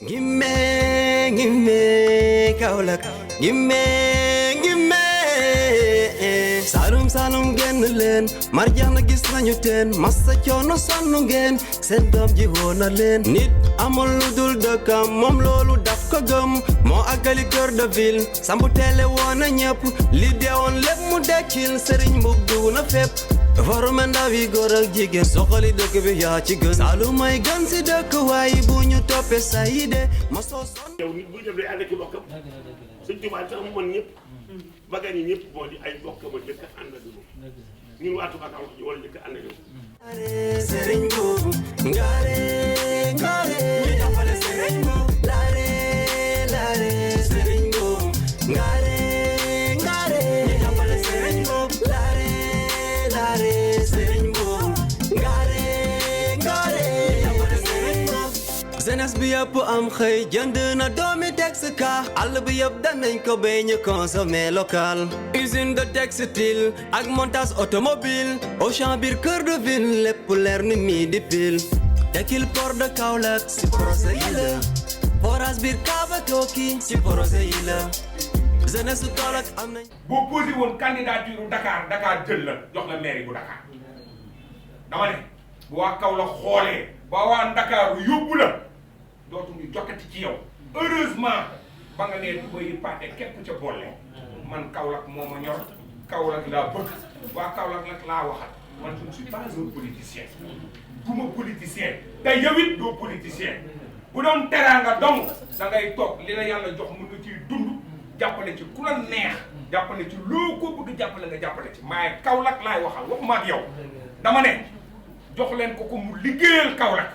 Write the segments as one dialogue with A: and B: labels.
A: Gimme Kaolack gimme Saalum génn leen Marjana gis nañu teen massa coono sonnu ngeen seen doom ji woon na leen nit amul lu dul dëkkam moom loolu daf ko gëm moo àggali cœur de ville sambu teele woon na ñëpp li deewoon lépp mu dekkil sëriñ mbub dugg na fépp forume ndaw yi góor ak jigéen soxali dëkk bi yaa ci gën Saalum may gën si dëkk waaye bu ñu toppee sa idée ma soo son
B: yow nit buy def day ànd ak i bokkam Sëñ Tuubaa sax mu mën ñëpp bagan yi ñëpp moo di ay bokkam a njëkk a ànd ak moom ñun waa Touba Kaolack ñu war a njëkk a ànd ak moom
A: sëriñ boobu ngaare ñu jàppale sëriñ boobu laare sëriñ boobu ngaare ñu jàppale sëriñ boobu laare sëriñ boobu ngaare ñu jàppale sëriñ boobu jeunesse bi yëpp am xëy jënd na doomi Texka àll bi yëpp danañ ko béy ñu consommer local usine de textile ak montage automobile Auchan biir cœur de ville lépp leer ni mii di pile Tekil port de Kaolack si projet yi la forage biir Kaaba Koki si projet yi la jeunesse su Kaolack am nañ
C: boo posé woon candidature Dakar jël la jox la mairie bu Dakar dama ne bu waa Kaolack xoolee ba waa Dakar yóbbu la dootuñu jokkati ci yow heureusement ba nga nee du bay paate képp ca boole man Kaolack moo ma ñor Kaolack laa bëgg waa Kaolack nag laa waxat man je ne suis pas un politicien duma politicien te yow it doo politicien bu doon teraanga dong da ngay toog li la yàlla jox mën nga ciy dund jàppale ci ku la neex jàppale ci loo ko bëgg jàppale nga jàppale ci maaye Kaolack laay waxal waxuma ak yow dama ne jox leen ko mu liggéeyal Kaolack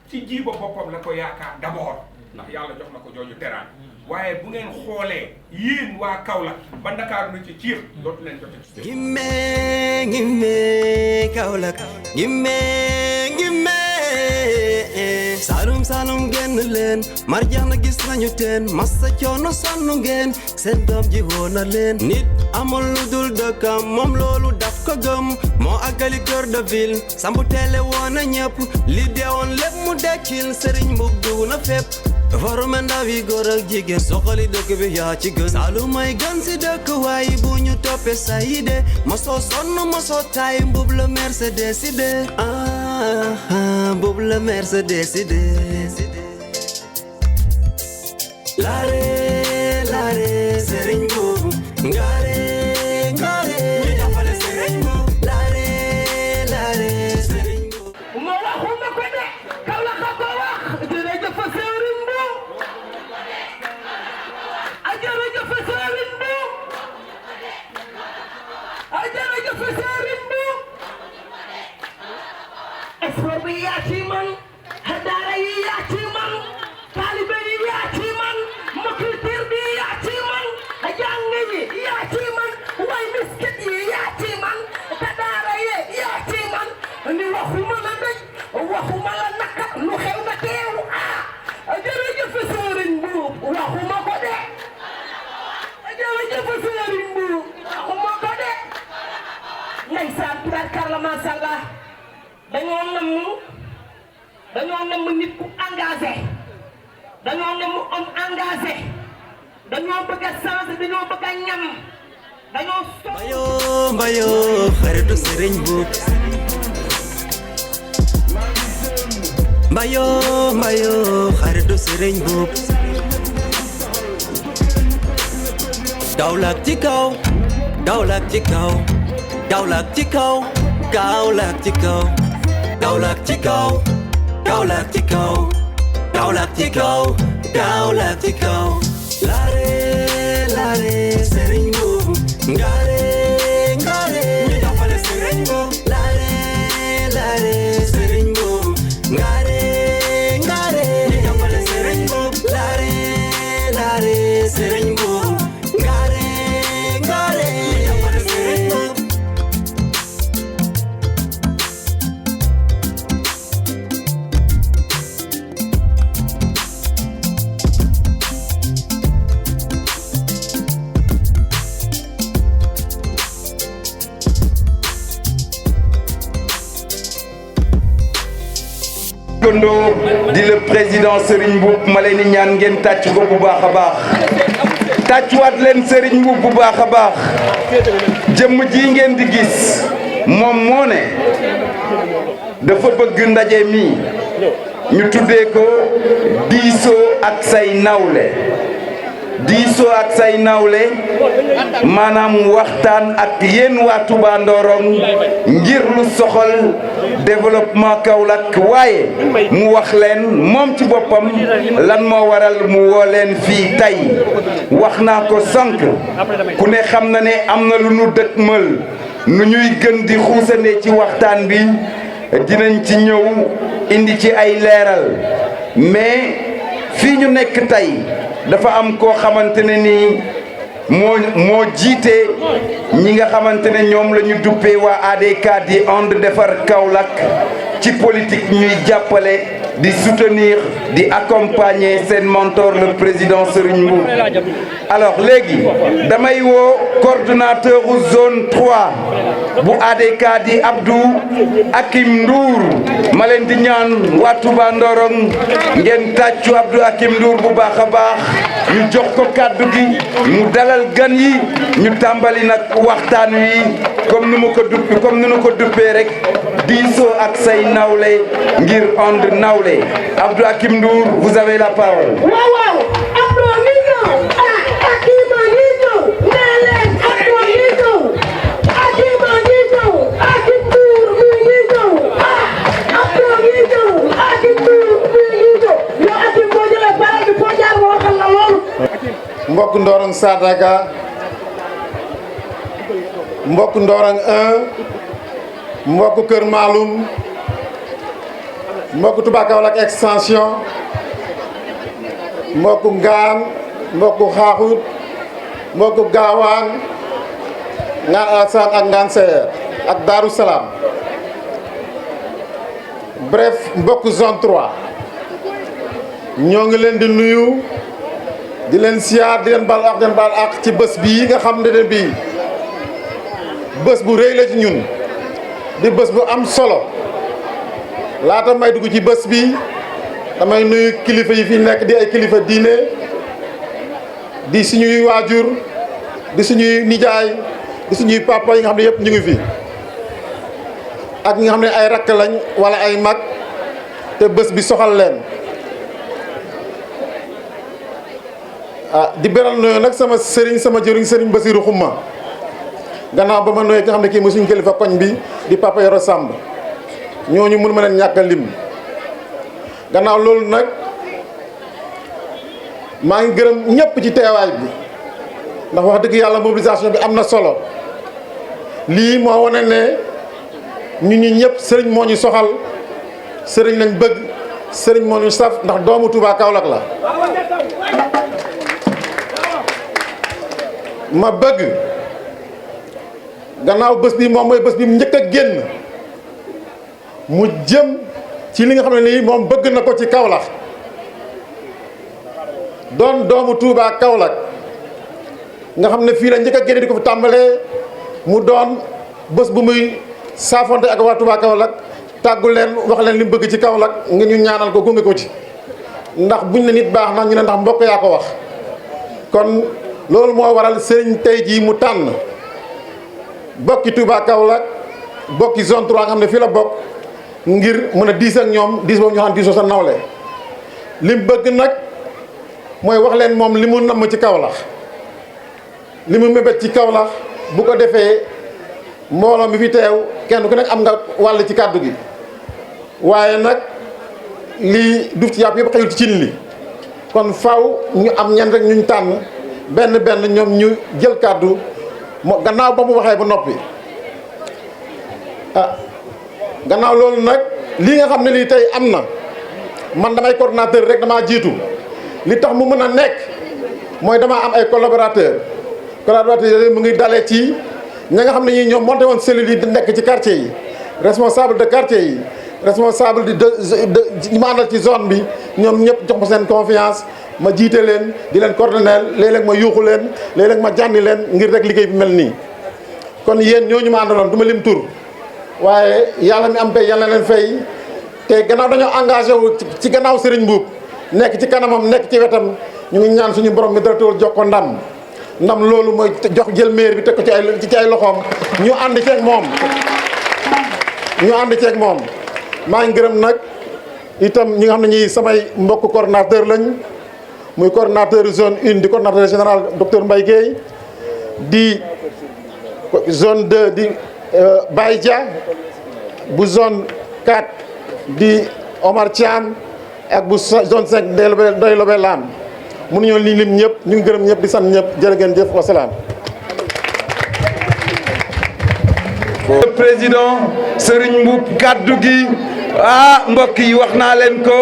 C: ci jiiba boppam la ko yaakaar d'abord ndax yàlla jox na ko jooju teraan waaye bu ngeen xoolee yéen waa Kaolack ba Ndakaaru na ci ciir dootu leen jote
A: gimme Kaolack gimme Saalum génn leen Marjana gis nañu teen massa coono sonnu ngeen seen doom ji woon na leen nit amul lu dul dëkkam moom loolu daf ko gëm moo àggali cœur de ville sambu teele woon na ñëpp li deewoon lépp mu dekkil sëriñ mbub dugg na fépp forume ndaw yi góor ak jigéen soxali dëkk bi yaa ci gën Saalum may gën si dëkk waaye bu ñu toppee sa idée ma soo sonn ma soo taay mbub la Mercedes idée mbub la Mercedes idée laare sëriñ boobu ngaare ñu jàppale sëriñ boobu laare sëriñ boobu
D: ma waxuma ko de Kaolack a ko wax jërëjëf sëriñ bu jërëjëf sëriñ bu jërëjëf sëriñ bu sport bi yaa ci man daara yi yaa ci man taalibe yi yaa ci man culture bi yaa ci man jàng yi yaa ci man way miskin yi yaa ci man te daara yi yaa ci man ni waxuma la dëj waxuma la naka lu xew na teew jërëjëf sëriñ bu waxuma ko de jërëjëf sëriñ bu waxuma ko de ndeysaan tubaarkalla macha Allah dañoo namm nit ku engagé dañoo namm homme engagé dañoo bëgg a changé dañoo bëgg a ñam dañoo
A: mbayo xaritu sëriñ buub mbayo xaritu sëriñ buub Kaolack ci kaw Kaolack ci kaw Kaolack ci kaw Kaolack ci kaw Kaolack ci kaw Kaolack ci kaw Kaolack ci kaw Kaolack ci kaw laare sëriñ boobu ngaare ñu jàppale sëriñ boobu laare sëriñ boobu ngaare ñu jàppale sëriñ boobu laare sëriñ boobu ngaare ñu jàppale sëriñ boobu
E: di le président Serigne Mboup ma leen di ñaan ngeen tàcc ko bu baax a baax tàccuwaat leen Serigne Mboup bu baax a baax jëmm ji ngeen di gis moom moo ne dafa bëgg ndaje mi ñu tuddee ko diisoo ak say nawle diisoo ak say nawle maanaam waxtaan ak yéen waa Touba Ndorong ngir lu soxal développement Kaolack waaye mu wax leen moom ci boppam lan moo waral mu woo leen fii tey wax naa ko sànq ku ne xam na ne am na lu nu dëkkmal nu ñuy gën di xuusande ci waxtaan bi dinañ ci ñëw indi ci ay leeral mais fii ñu nekk tey dafa am koo xamante ne nii moo jiite ñi nga xamante ne ñoom la ñu duppee waa ADK di ànd defar Kaolack ci politique ñuy jàppale di soutenir di accompagner seen mentor le président Serigne Mboup alors léegi damay woo coordonnateur zone 3 bu ADK di Abdou Hakim Ndour ma leen di ñaan waa Touba Ndorong ngeen tàccu Abdou Hakim Ndour bu baax a baax ñu jox ko kàddu gi mu dalal gan yi ñu tàmbali nag waxtaan wi comme ni nu ko duppee rek diisoo ak say nawle ngir ànd nawle Abdou Hakim Ndour vous avez la parole.
D: waaw Abdou ngi ñëw Hakima ngi ñëw nee leen Abdou ngi ñëw Hakima ngi ñëw Hakim Ndour mi ngi ñëw Abdou ngi ñëw Hakim Ndour mi ngi ñëw yow Hakim boo jëlee parole bi foo jaar ma waxal la loolu.
F: mbokk Ndorong Sadaka mbokk Ndorong 1 mbokk Kër Maalum mbokk Touba Kaolack extension mbokk Ngaan mbokk Xaaxut mbokk Gaawaan Ngaan Alassane ak Ngaan Seyer ak Daaru Salaam bref mbokk zone 3 ñoo ngi leen di nuyu di leen siyaar di leen baal ak ci bés bii nga xam ne bii bés bu rëy la ci ñun di bés bu am solo laata may dugg ci bés bi damay nuyu kilifa yi fi nekk di ay kilifa diine di suñuy waajur di suñuy nijaay di suñuy papa yi nga xam ne yëpp ñu ngi fi ak ñi nga xam ne ay rakk lañ wala ay mag te bés bi soxal leen di beral nuyu nag sama sëriñ sama jëriñ sëriñ Basiru Xuma gannaaw ba ma nuyu ki nga xam ne kii mooy suñu kilifa koñ bi di papa Yoro Samb ñooñu mënu ma leen ñàkk a lim gannaaw loolu nag maa ngi gërëm ñëpp ci teewaay bi ndax wax dëgg yàlla mobilisation bi am na solo lii moo wane ne ñun ñi ñëpp sëriñ moo ñu soxal sëriñ lañ bëgg sëriñ moo ñu saf ndax doomu Touba Kaolack la ma bëgg gannaaw bés bi moom mooy bés bi mu njëkk a génn mu jëm ci li nga xam ne nii moom bëgg na ko ci Kaolack doon doomu Touba Kaolack nga xam ne fii la njëkk a génne di ko fi tàmbalee mu doon bés bu muy saafonte ak waa Touba Kaolack tàggu leen wax leen li mu bëgg ci Kaolack ngir ñu ñaanal ko gunge ko ci ndax buñ ne nit baax na ñu ne ndax mbokk yaa ko wax kon loolu moo waral sëriñ tey jii mu tànn bokki Touba Kaolack bokki zone 3 nga xam ne fii la bokk ngir mën a diis ak ñoom diis boobu ñu xam diisoo sa nawle li mu bëgg nag mooy wax leen moom li mu namm ci Kaolack li mu mébét ci Kaolack bu ko defee mbooloo mi fi teew kenn ku nekk am nga wàll ci kàddu gi waaye nag lii duuf ci yàpp yëpp xëyul ci cin li kon faw ñu am ñenn rek ñu tànn benn ñoom ñu jël kàddu moo gannaaw ba mu waxee ba noppi gannaaw loolu nag lii nga xam ne lii tey am na man damay coordonnateur rek damaa jiitu li tax mu mën a nekk mooy damaa am ay collaborateur yooyu mu ngi dalee ci ña nga xam ne ñii ñoom monté woon cellules yi di nekk ci quartier yi responsable de quartier yi responsable de ñi ma àndal ci zone bi ñoom ñëpp jox ma seen confiance ma jiite leen di leen coordonner léeg-léeg ma yuuxu leen léeg-léeg ma jànni leen ngir rek liggéey bi mel nii kon yéen ñooñu ma àndaloon du ma lim tur waaye yàlla mi am pay yàlla leen fay te gannaaw dañoo engagé wu ci gannaaw Serigne Mboup nekk ci kanamam nekk ci wetam ñu ngi ñaan suñu borom mi dara tawul jox ko ndam loolu mooy jox jël maire bi teg ko ci ay loxoom ñu ànd ceeg moom maa ngi gërëm nag itam ñi nga xam ne ñi samay mbokk coordonnateur lañ muy coordonnateur zone 1 di coordonnateur général docteur Mbaye Guèye di zone 2 di Baye Dia bu zone 4 di Omar Thiam ak bu zone 5 Doy Lobé Lam mënuñoo lim ñëpp ñu ngi gërëm ñëpp di sant ñëpp jërë ngeen jëf wasalaam.
E: le président Serigne Mboup kaddu gi mbokk yi wax naa leen ko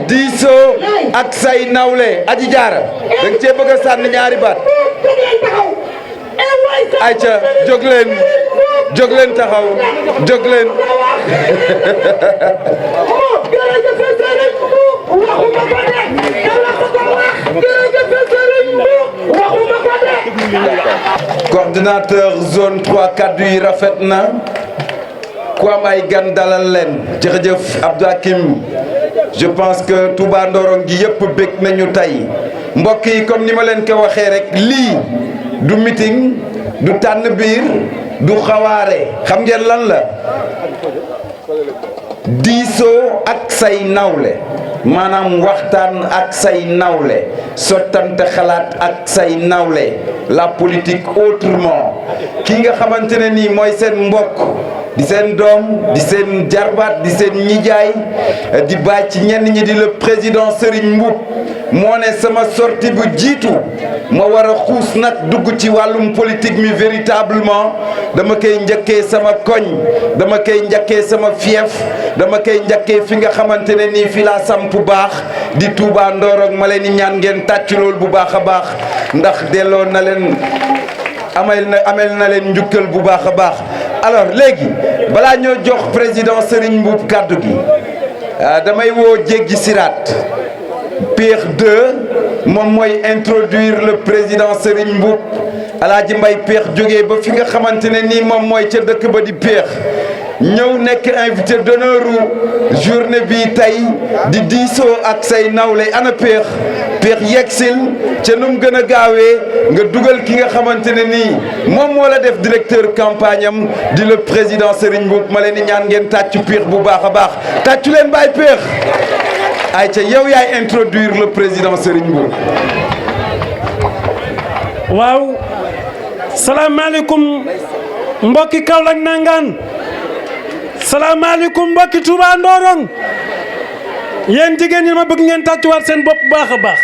E: diisoo ak say nawle aji jaara da nga cee bëgg a sànni ñaari baat ayca jóg leen taxaw jóg leen coordinateur zone 3 kaddu yi rafet na ku am ay gan dalal leen jërëjëf Abdou Hakim je pense que Touba Ndorong gi yëpp bég nañu tey mbokk yi comme ni ma leen ko waxee rek lii du meeting du tànn biir du xawaare xam ngeen lan la diisoo ak say nawle maanaam waxtaan ak say nawle sottante xalaat ak say nawle la politique autrement ki nga xamante ne nii mooy seen mbokk di seen doom di seen jarbaat di seen nijaay di bàyyi ci ñenn ñi di le président Serigne Mboup moo ne sama sortie bu jiitu ma war a xuus nag dugg ci wàllum politique mi véritablement dama koy njëkkee sama koñ dama koy njëkkee sama fief dama koy njëkkee fi nga xamante ne nii fi laa samp baax di Touba Ndorong ma leen di ñaan ngeen tàcc lool bu baax a baax ndax delloo na leen amel na leen njukkal bu baax a baax. alors léegi balaa ñoo jox président Serigne Mboup kàddu gi damay woo jéggi siraat Pierre 2 moom mooy introduire le président Serigne Mboup Alaaji Mbay Pierre jógee ba fi nga xamante ne nii moom mooy ca dëkk ba di Pierre ñëw nekk invité d'honneur journée bi tey di diisoo ak say nawle ana Pierre yegsil ca nu mu gën a gaawee nga dugal ki nga xamante ne nii moom moo la def directeur campagne am di le président Serigne Mboup ma leen di ñaan ngeen tàccu Pierre bu baax a baax tàccu leen baay Pierre ay ca yow yaay introduire le président Serigne Mboup.
G: waaw salaamaaleykum mbokki Kaolack nangaan salaamaaleykum mbokki Touba Ndorong yéen jigéen ñi ma bëgg ngeen tàccuwaat seen bopp baax a baax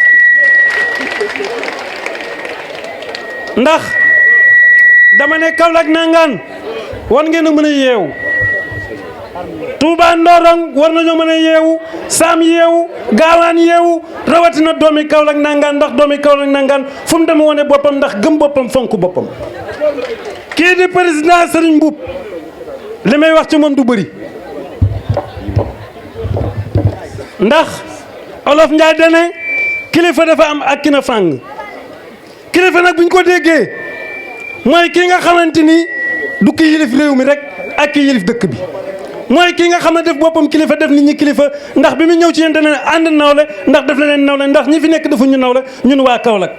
G: ndax dama ne Kaolack nangaan war ngeen a mën a yeewu Touba Ndorong war nañoo mën a yeewu Saam yeewu Gaawaan yeewu rawatina doomi Kaolack nangaan ndax doomi Kaolack nangaan fu mu dem wane boppam ndax gëm boppam fonk boppam kii di président Serigne Mboup li may wax ci moom du bëri ndax olof Njaay dane kilifa dafa am ak ki na fàng kilifa nag bu ñu ko déggee mooy kii nga xamante ni du ki yilif réew mi rek ak ki yilif dëkk bi mooy kii nga xam ne def boppam kilifa def nit ñi kilifa ndax bi mu ñëw ci yéen dana ànd nawle ndax def leneen nawle ndax ñi fi nekk defu ñu nawle ñun waa Kaolack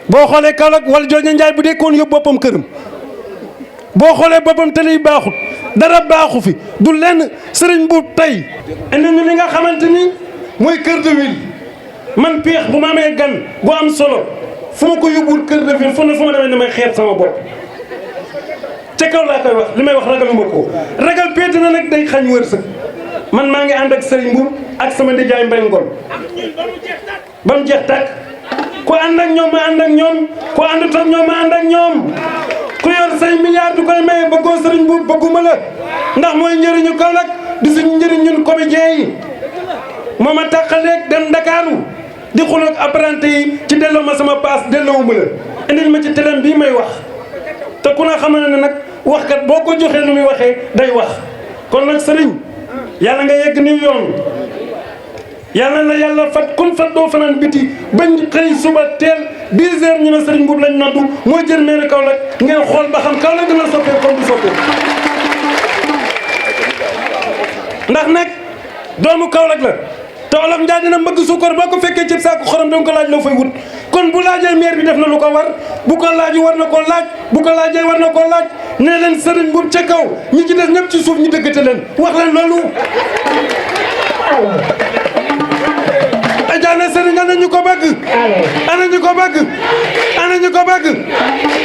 G: boo xoolee Kaolack wala jooja Njaay bu dekkoon yóbbu boppam këram boo xoolee boppam tali baaxut dara baaxu fi du lenn Serigne Mboup tey indi ñu li nga xamante ni mooy cœur de ville man Pierre bu ma amee gan bu am solo fu ma ko yóbbul cœur de ville fu ma demee damay xeeb sama bopp ca kaw laa koy wax li may wax ragaluma ko ragal péete na nag day xañ wërsëg man maa ngi ànd ak Serigne Mboup ak sama ndijaay Mbay Ngol ba mu jeex tàkk ku ànd ak ñoom ma ànd ak ñoom ku àndut ak ñoom ma ànd ak ñoom ku yor say milliards du koy maye bëggoo Serigne Mboup bëgguma la ndax mooy njëriñu Kaolack di suñu njëriñ ñun comédien yi moo ma tàqaleeg dem Ndakaaru di xuloog apprenti yi ci delloo ma sama paas delloowuma la indil ma ci télém bii may wax te ku na xam ne nag waxkat boo ko joxee nu muy waxee day wax kon nag Serigne yàlla nga yegg ni yoon yàlla na yàlla fat kun fat doo fanaan biti bañ xëy suba teel 10 heures ñu ne Serigne Mboup lañ noddu moo jël meeri Kaolack ngeen xool ba xam Kaolack dina soppee comme du soppee ndax nag doomu Kaolack la te olof Njaay dina mbëgg suukar boo ko fekkee ci saako xorom danga ko laaj loo fay wut kon bu laajee maire bi def na lu ko war bu ko laaj war na koo laaj bu ko laajee war na koo laaj nee leen sëriñ bu ca kaw ñi ci des ñëpp ci suuf ñu dëggate leen wax leen loolu. Ajaana sëriñ ana ñu ko bëgg. ana ñu ko bëgg. ana ñu ko bëgg.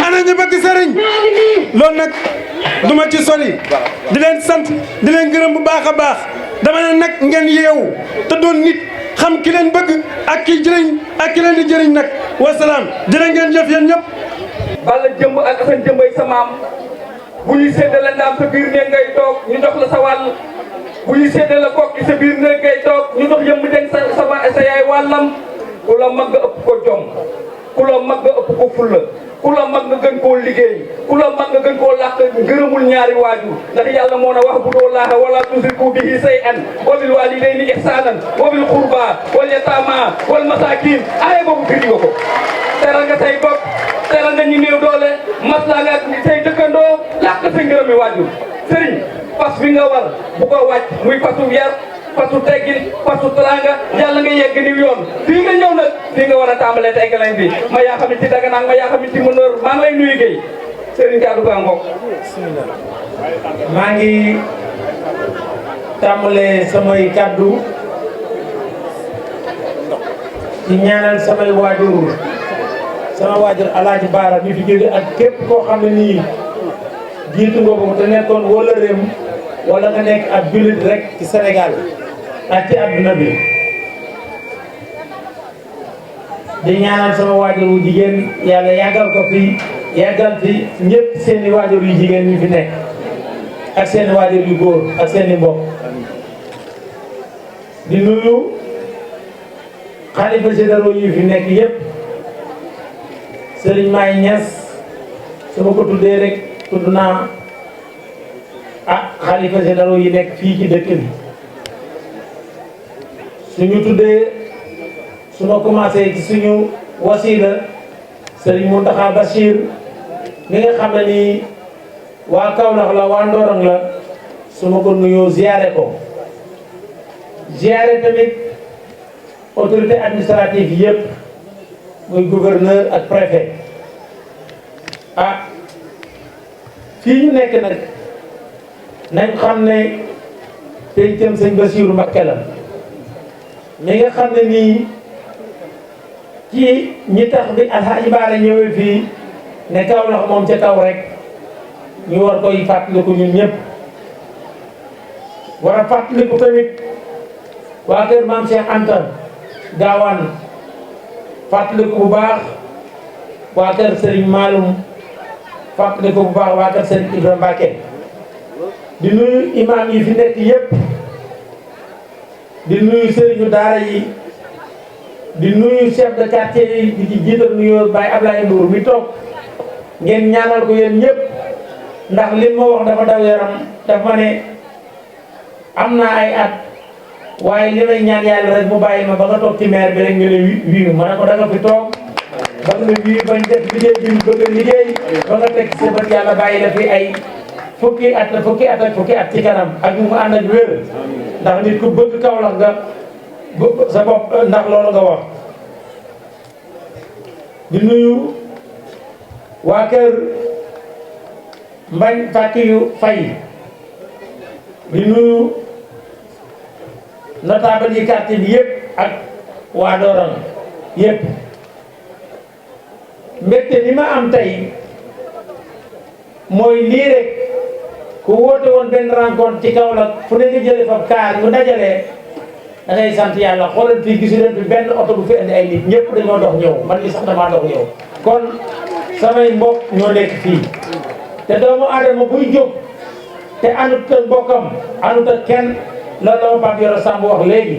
G: ana ñu bëgg sëriñ. loolu nag du ma ci sori di leen sant di leen gërëm bu baax a baax dama ne nag ngeen yeewu te doon nit xam ki leen bëgg ak ki jëriñ ak ki leen di jëriñ nag wasalaam jërë ngeen jëf yéen ñëpp.
H: Balla jëmb ak Assane jëmbay sa maam bu ñuy séddale ndaam sa biir ne ngay toog ñu dox la sa wàll bu ñuy séddale kokki sa biir ne ngay toog ñu dox yëmb den sa yaay wàllam ku la mag nga ëpp ko jom ku la mag nga ëpp ko fulla ku la mag nga gën koo liggéey ku la mag nga gën koo làq ngërëmul ñaari waajur ndax yàlla moo na wax bu doo laaha wala tusriku bihi shay'an wa bil walidayni ihsanan wa bil qurba wal yatama wal masakin aaya boobu firi nga ko teral nga say bopp teral nga ñu néew doole maslaa nga say dëkkandoo làq sa ngërëmi waajur sëriñ fas bi nga war bu ko wàcc muy fasu yar fasu teggin fasu teraanga yàlla nga yegg ni yoon fii nga ñëw nag fii nga war a tàmbalee te eggalañ bi ma yaa xam ne ci daga naag ma yaa xam ne ci mënoor maa ngi lay nuyu Guèye sëriñ kaddu gaa ngoog
I: maa ngi tàmbalee samay kaddu ci ñaanal samay waajur sama waajur Alaaji Baara mi fi jóge ak képp koo xam ne nii jiitu nga ko te nekkoon wala réew wala nga nekk ab jullit rek ci Sénégal ak ci àdduna bi di ñaanal sama waajur wu jigéen yàlla yàggal ko fi yàggal fi ñëpp seeni waajur yu jigéen ñu fi nekk ak seeni waajur yu góor ak seeni mbokk di nuyu xalifa généraux yi fi nekk yëpp Serigne Maye Niass su ma ko tuddee rek tudd naa xalifa généraux yi nekk fii ci dëkk bi suñu tuddee su ma commencé ci suñu wasila Serigne Mountakha Bachir mi nga xam ne nii waa Kaolack la waa Ndorong la su ma ko nuyoo ziyaare ko ziyaare tamit autorité administrative yëpp muy gouverneur ak préfet fii ñu nekk nag nañ xam ne pencam sëñ Bassirou Mbacké la mi nga xam ne nii ci ñi tax bi Alhaji Baara ñëwee fii ne Kaolack moom ca kaw rek ñu war koy fàttaliku ñun ñëpp war a fàttaliku tamit waa kër Maam Cheikh Anta Gaawaan fàttaliku bu baax waa kër Serigne Maloum fàttaliku bu baax waa kër Serigne Ibrahima Mbacké di nuyu imam yi fi nekk yëpp di nuyu sëriñu daara yi di nuyu chef de quartier yi di ci jiital nuyoo Baye Ablaye Ndour mi toog ngeen ñaanal ko yéen ñëpp ndax li ma wax dafa daw yaram daf ma ne am naa ay at waaye li may ñaan yàlla rek mu bàyyi ma ba nga toog ci maire bi rek nga ne wii ma ne ko da nga fi toog ba nga ne wii bañ def liggéey bi ñu bëgg a liggéey ba nga teg sa bët yàlla bàyyi la fi ay fukki at ak fukki at ci kanam ak ñu ko ànd ak wér ndax nit ku bëgg Kaolack nga sa bopp ndax loolu nga wax di nuyu waa kër Mbañ Fakiyu Fay di nuyu notable yi quartier bi yëpp ak waa Ndorong yëpp mbégte li ma am tey mooy lii rek ku woote woon benn rencontre ci Kaolack fu ne nga jëlee fa kaar ñu dajalee da ngay sant yàlla xoolal fii gisu leen fi benn oto bu fi indi ay nit ñëpp dañoo dox ñëw man li sax damaa dox ñëw kon samay mbokk ñoo nekk fii te doomu aadama buy jóg te àndut ak mbokkam àndut ak kenn loolu dama Pape Yoro Samb wax léegi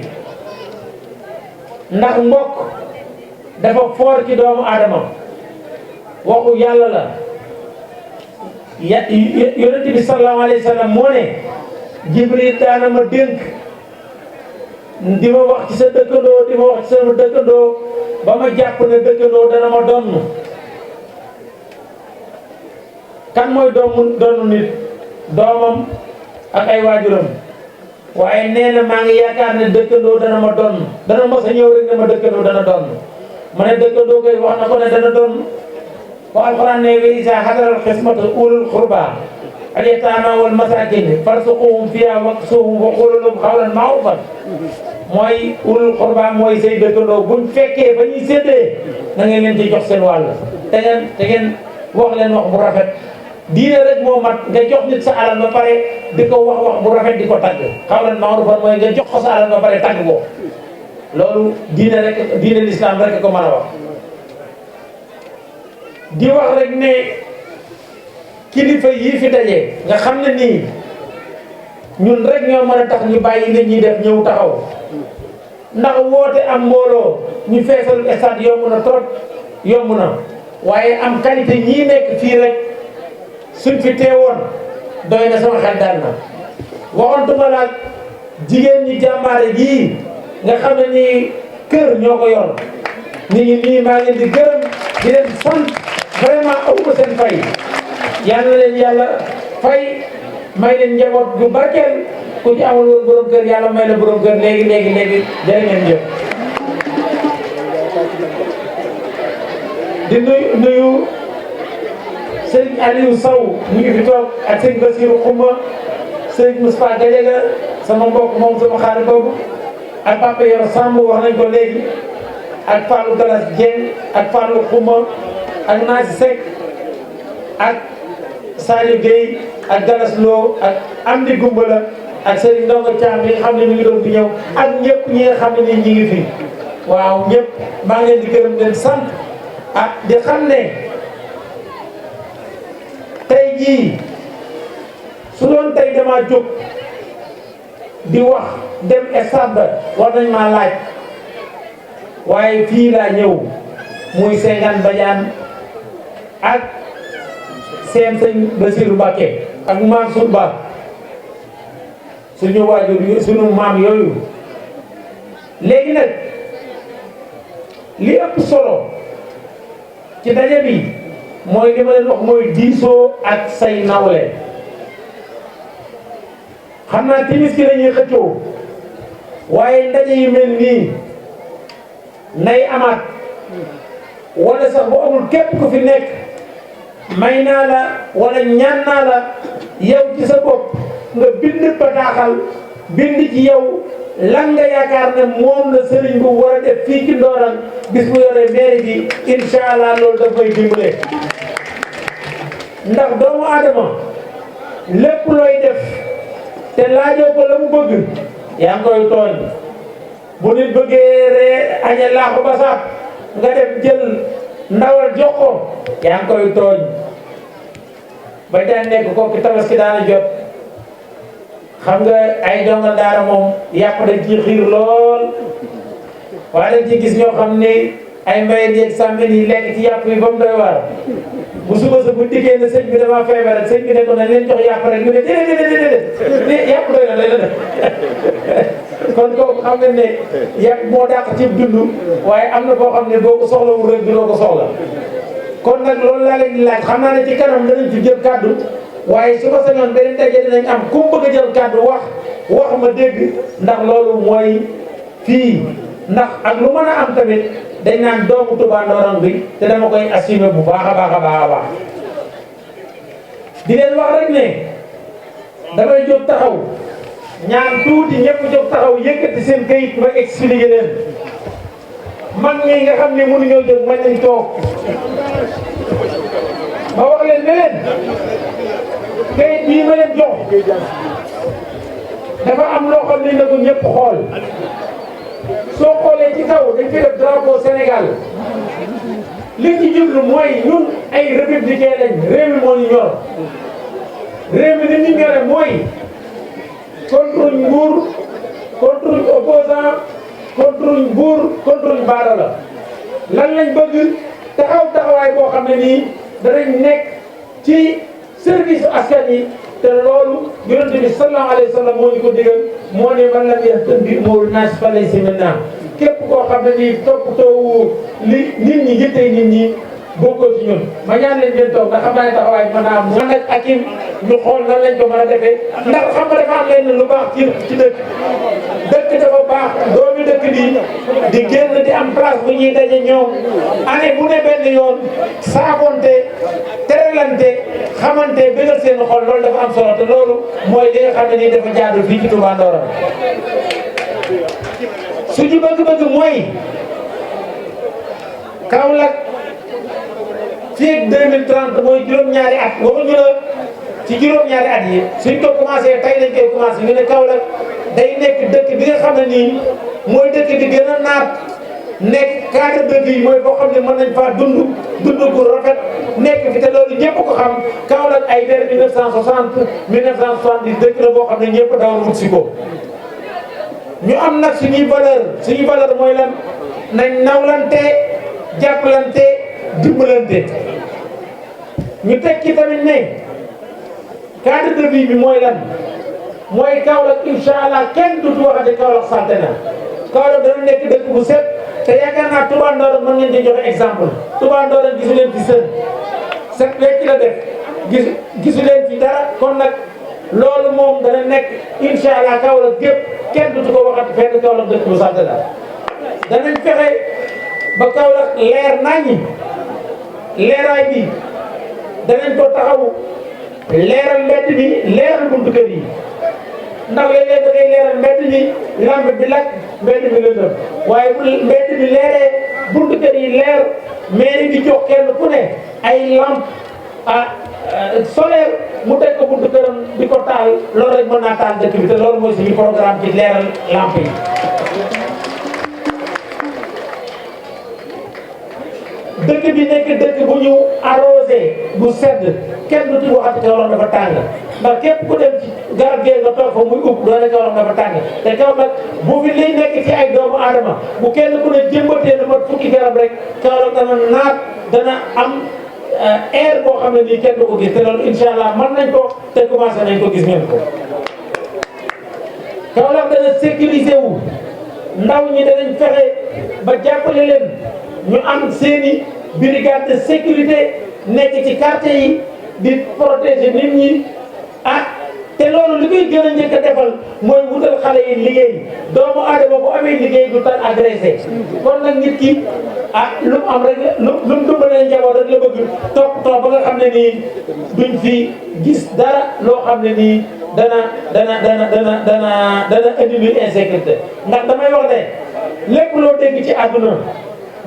I: ndax mbokk dafa foor ci doomu aadama waxu yàlla la yonent bi sallallahu alayhi wa sallam moo ne Jibril daana ma dénk di ma wax ci sa dëkkandoo di ma wax ci sama dëkkandoo ba ma jàpp ne dëkkandoo dana ma donn kan mooy donn nit doomam ak ay waajuram waaye nee na maa ngi yaakaar ne dëkkandoo dana ma donn dana mos a ñëw rek ne ma dëkkandoo dana donn ma ne dëkkandoo koy wax na ko ne dana donn ko alxuraan ne wa izaa hadaral qismata ulul qurba al yataama wal masaakin farzuquhum fiihaa waksuuhum wa quulu lahum qawlan ma'ruufan mooy ulul qurba mooy say dëkkandoo buñ fekkee ba ñuy séddee na ngeen leen ci jox seen wàll te ngeen wax leen wax bu rafet diine rek moo mat nga jox nit sa alal ba pare di ko wax bu rafet di ko tagg qawlan ma'ruufan mooy nga jox ko sa alal ba pare tagg ko loolu diine l'islam rek ko mën a wax di wax rek ne kilifa yii fi daje nga xam ne nii ñun rek ñoo mën a tax ñu bàyyi li ñuy def ñëw taxaw ndax woote am mbooloo ñu feesal stade yomb na trop yomb na waaye am qualité ñii nekk fii rek suñ fi teewoon doy na sama xel dal na waxantuma laaj jigéen ñi jàmbaare gii nga xam ne nii kër ñoo ko yor nit ñi nii maa ngi leen di gërëm di leen sant vraiment aw ko seen fay yal na leen yàlla fay may leen njaboot bu barkeel ku ci amul woon borom kër yàlla may la borom kër léegi jërë ngeen jëf di nuyu sëñ Aliou Sow mu ngi fi toog ak sëñ Bassirou Xuma sëñ Moustapha Gadiaga sama mbokk moom sama xarit boobu ak Papa Yoro Samb wax nañ ko léegi ak Fallou Galas Dieng ak Fallou Xuma ak Nasi Seck ak Saliou Gueye ak Galas Lo ak Amdi Gumbala ak Serigne Ndongo Thiam bi nga xam ne mi ngi doon fi ñëw ak ñëpp ñi nga xam ne nii ñi ngi fi waaw ñëpp maa ngi leen di gërëm leen sant ah di xam ne tey jii su doon tey dama jóg di wax dem stade war nañ maa laaj waaye fii laa ñëw muy Sengane Badiane ak seen sëñ Bassirou Mbacké ak Mansour Ba suñu waajur suñu maam yooyu léegi nag li ëpp solo ci daje bi mooy li ma leen wax mooy diisoo ak say nawle xam naa timis ki lañuy xëccoo waaye ndaje yu mel nii nay amaat wala sax bu amul képp ku fi nekk may naa la wala ñaan naa la yow ci sa bopp nga bind bataaxal bind ci yow lan nga yaakaar ne moom la sëriñ bu war a def fii ci Ndorong bis bu yoree mairie bi incha allah loolu daf koy dimbale ndax doomu aadama lépp looy def te laajoo ko la mu bëgg yaa ngi koy tooñ bu nit bëggee ree añe laaxu ba saab nga dem jël ndawal jox ko yaa ngi koy tooñ ba daan nekk kooku tabaski daana jot xam nga ay donga daara moom yàpp dañ ci xiir lool waaye dañ ci gis ñoo xam ne ay mbayeen yeeg sàmmen yi lekk ci yàpp yi ba mu doy waar bu suba sa bu dikkee ne sëñ bi dama feebar sëñ bi ne ko nañ leen jox yàpp rek ñu ne déedéet yàpp doy na lay la kon kooku xam nga ne yàpp moo dàq ci dund waaye am na boo xam ne boo ko soxlawul rek doo ko soxla kon nag loolu laa leen di laaj xam naa ne ci kanam danañ ci jël kàddu waaye su ko sañoon beneen daje dinañ am ku mu bëgg a jël kàddu wax ma dégg ndax loolu mooy fii ndax ak lu mën a am tamit dañ naan doomu Touba Ndorong bi te dama koy assumer bu baax a baax a baax a baax di leen wax rek ne damay jóg taxaw ñaan tuuti ñëpp jóg taxaw yëkkati seen kayit ma expliqué leen mag ñi nga xam ne mënuñoo jóg mën nañ toog ma wax leen ne leen kayit bii ma leen jox dafa am loo xam ne na ko ñëpp xool soo xoolee ci kaw dañ fi def drapeau Sénégal li ci jublu mooy ñun ay républicain lañ réew mi moo ñu ñor réew mi ni ñu ñore mooy contre nguur contre opposant contre buur contre baara la lan lañ bëgg taxawaay boo xam ne nii danañ nekk ci service askan yi te loolu yonent bi sallallahu alayhi wa sallam moo ñu ko digal moo ne man lam yahtadi bi umuri naas falaysa minna képp koo xam ne nii toppatoo li nit ñi yittey nit ñi bokkoo ci ñun ma ñaan leen ngeen toog ndax xam naa ne taxawaay mën naa am man ak Hakim ñu xool nan lañ ko mën a defee ndax xam nga dafa am leen lu baax ci dëkk dafa baax doomi dëkk bi di génn di am place bu ñuy daje ñoom année bu ne benn yoon saafonte terelante xamante bëggal seen xol loolu dafa am solo te loolu mooy li nga xam ne nii dafa jaadu fii ci Touba Ndorong suñu bëgg-bëgg mooy Kaolack fii ak 2030 mooy juróom-ñaari at waxuñu la ci juróom-ñaari at yi suñ ko commencé tey lañ koy commencé ñu ne Kaolack day nekk dëkk bi nga xam ne nii mooy dëkk bi gën a naat nekk cadre de vie mooy boo xam ne mën nañ faa dund gu rafet nekk fi te loolu ñëpp ko xam Kaolack ay vers 1960 1970 dëkk la boo xam ne ñëpp dawal wut si ko ñu am nag suñuy valeur mooy lan nañ nawlante jàppalante dimbalante ñu teg ci tamit ne cadre de vie bi mooy lan mooy Kaolack incha allah kenn dutu waxate Kaolack salte na Kaolack dana nekk dëkk bu set te yaakaar naa Touba Ndorong mën ngeen di joxe exemple Touba Ndorong gisu leen fi set wecc la def gisu leen fi dara kon nag loolu moom dana nekk incha allah Kaolack gépp kenn dutu ko waxati fenn Kaolack dëkk bu salte la danañ fexe ba Kaolack leer naññi leeraay bi danañ ko taxaw leeral mbedd bi leeral buntu kër yi ndax léeg-léeg da ngay leeral mbedd bi lampe bi lakk mbedd bi lëndëm waaye bu mbedd bi leeree buntu kër yi leer mairie bi jox kenn ku ne ay lampe solaire mu teg ko buntu këram di ko taal loolu rek mën naa taal dëkk bi te loolu mooy suñu programme ci leeral lampe yi. dëkk bi nekk dëkk bu ñu arrosé bu sedd kenn du ci waxati Kaolack dafa tàng ndax képp ku dem ci garab gee nga toog fa muy ub doo ne Kaolack dafa tàng te Kaolack bu fi liy nekk ci ay doomu aadama bu kenn ku ne jëmbatee na mat fukki garab rek Kaolack dana naat dana am air boo xam ne nii kenn du ko gis te loolu incha allah mën nañ ko te commencé nañ ko gis ngeen ko. Kaolack dana sécuriser wu ndaw ñi danañ fexe ba jàppale leen ñu am seeni brigade de sécurité nekk ci quartier yi di protéger nit ñi te loolu li koy gën a njëkk a defal mooy wutal xale yi liggéey doomu aadama bu amee liggéey du tal agressé kon nag nit ki lu mu am rek lu mu dumbalee njaboot rek la bëgg topp ba nga xam ne nii duñ fi gis dara loo xam ne nii dana indi luy insécurité ndax damay wax ne lépp loo dégg ci àdduna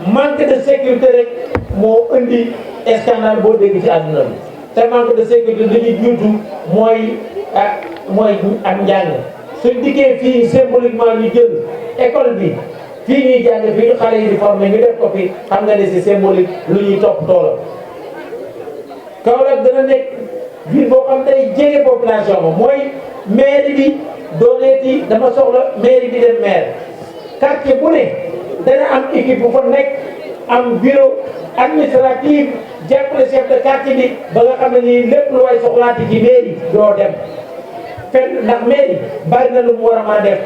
I: manque de sécurité rek moo indi scandale boo dégg ci àdduna bi te manque de sécurité li ñuy juutu mooy ak njàng suñ dikkee fii symboliquement ñu jël école bi fii ñuy jàng fii ñu xale yi di formé ñu def ko fi xam nga ne c'est symbolique lu ñuy topp toolam Kaolack dana nekk ville boo xam day jege population ba mooy mairie bi dooneeti dama soxla mairie bi dem maire quartier bu ne dana am équipe bu fa nekk am bureau administratif jàppale chef de quartier bi ba nga xam ne nii lépp lu way soxlaati ci mairie doo dem fenn ndax mairie bari na lu mu war a mën a def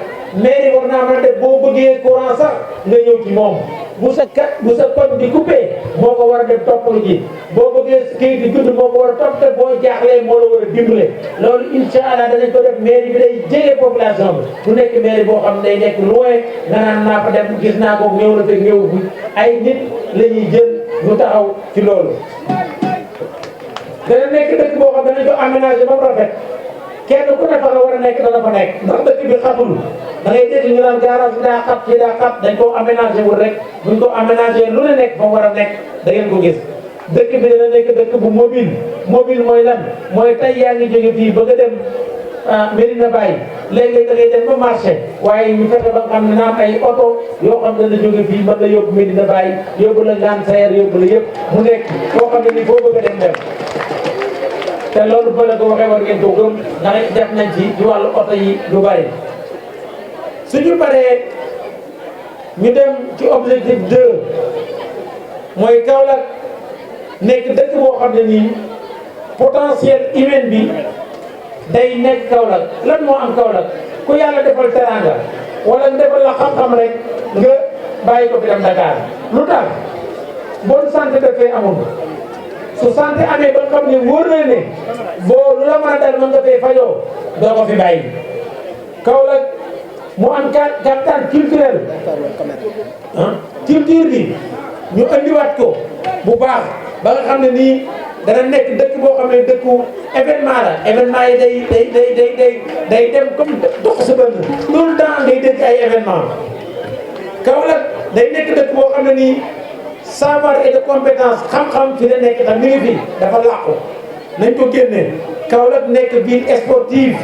I: mairie war naa mën a def boo bëggee courant sax nga ñëw ci moom bu sa koñ di coupé moo ko war a def toppalu ji boo bëggee kii di gudd moo ko war a topp te boo jaaxlee moo la war a dimbale loolu incha allah danañ ko def mairie bi day jege population bi du nekk mairie boo xam ne day nekk loin nga naan naa fa dem gis naa ko ñëw na fekk ñëw bu ay nit la ñuy jël ñu taxaw ci loolu dana nekk dëkk boo xam danañ ko aménagé ba mu rafet kenn ku ne fa nga war a nekk dana fa nekk ndax dëkk bi xatul da ngay dégg ñu naan garage bi daa xat fii daa xat dañ koo aménagé wul rek buñ ko aménagé lu ne nekk fa mu war a nekk da ngeen ko gis dëkk bi dana nekk dëkk bu mobile mooy lan mooy tey yaa ngi jóge fii bëgg a dem Medina Baye léeg-léeg da ngay dem ba marché waaye ñu fexe ba nga xam ne naam ay oto yoo xam ne dana jóge fii mën la yóbbu Medina Baye yóbbu la Ngane Sayer yóbbu la yëpp mu nekk foo xam ne ni foo bëgg a dem te loolu ba la ko waxee war ngeen ko gëm ndax def nañ ci wàllu oto yi lu bari suñu paree ñu dem ci objectif 2 mooy Kaolack nekk dëkk boo xam ne nii potentiel humain bi day nekk Kaolack lan moo am Kaolack ku yàlla defal teranga wala nga defal la xam-xam rek nga bàyyi ko fi dem Dakar lu tax bonne santé dafay amul su santé amee ba nga xam ne wóor na ne boo lu la mën a dal mën nga fay fajoo doo ko fi bàyyi. Kaolack mu am capital culturel culture bi ñu andiwaat ko bu baax ba nga xam ne nii dana nekk dëkk boo xam ne dëkku événement la événement yi day dem comme dox sa bënn tout le temps day dégg ay événement Kaolack day nekk dëkk boo xam ne nii savoir et de compétence xam-xam fi la nekk tam mi ngi fi dafa làqu nañ ko génne Kaolack nekk ville sportive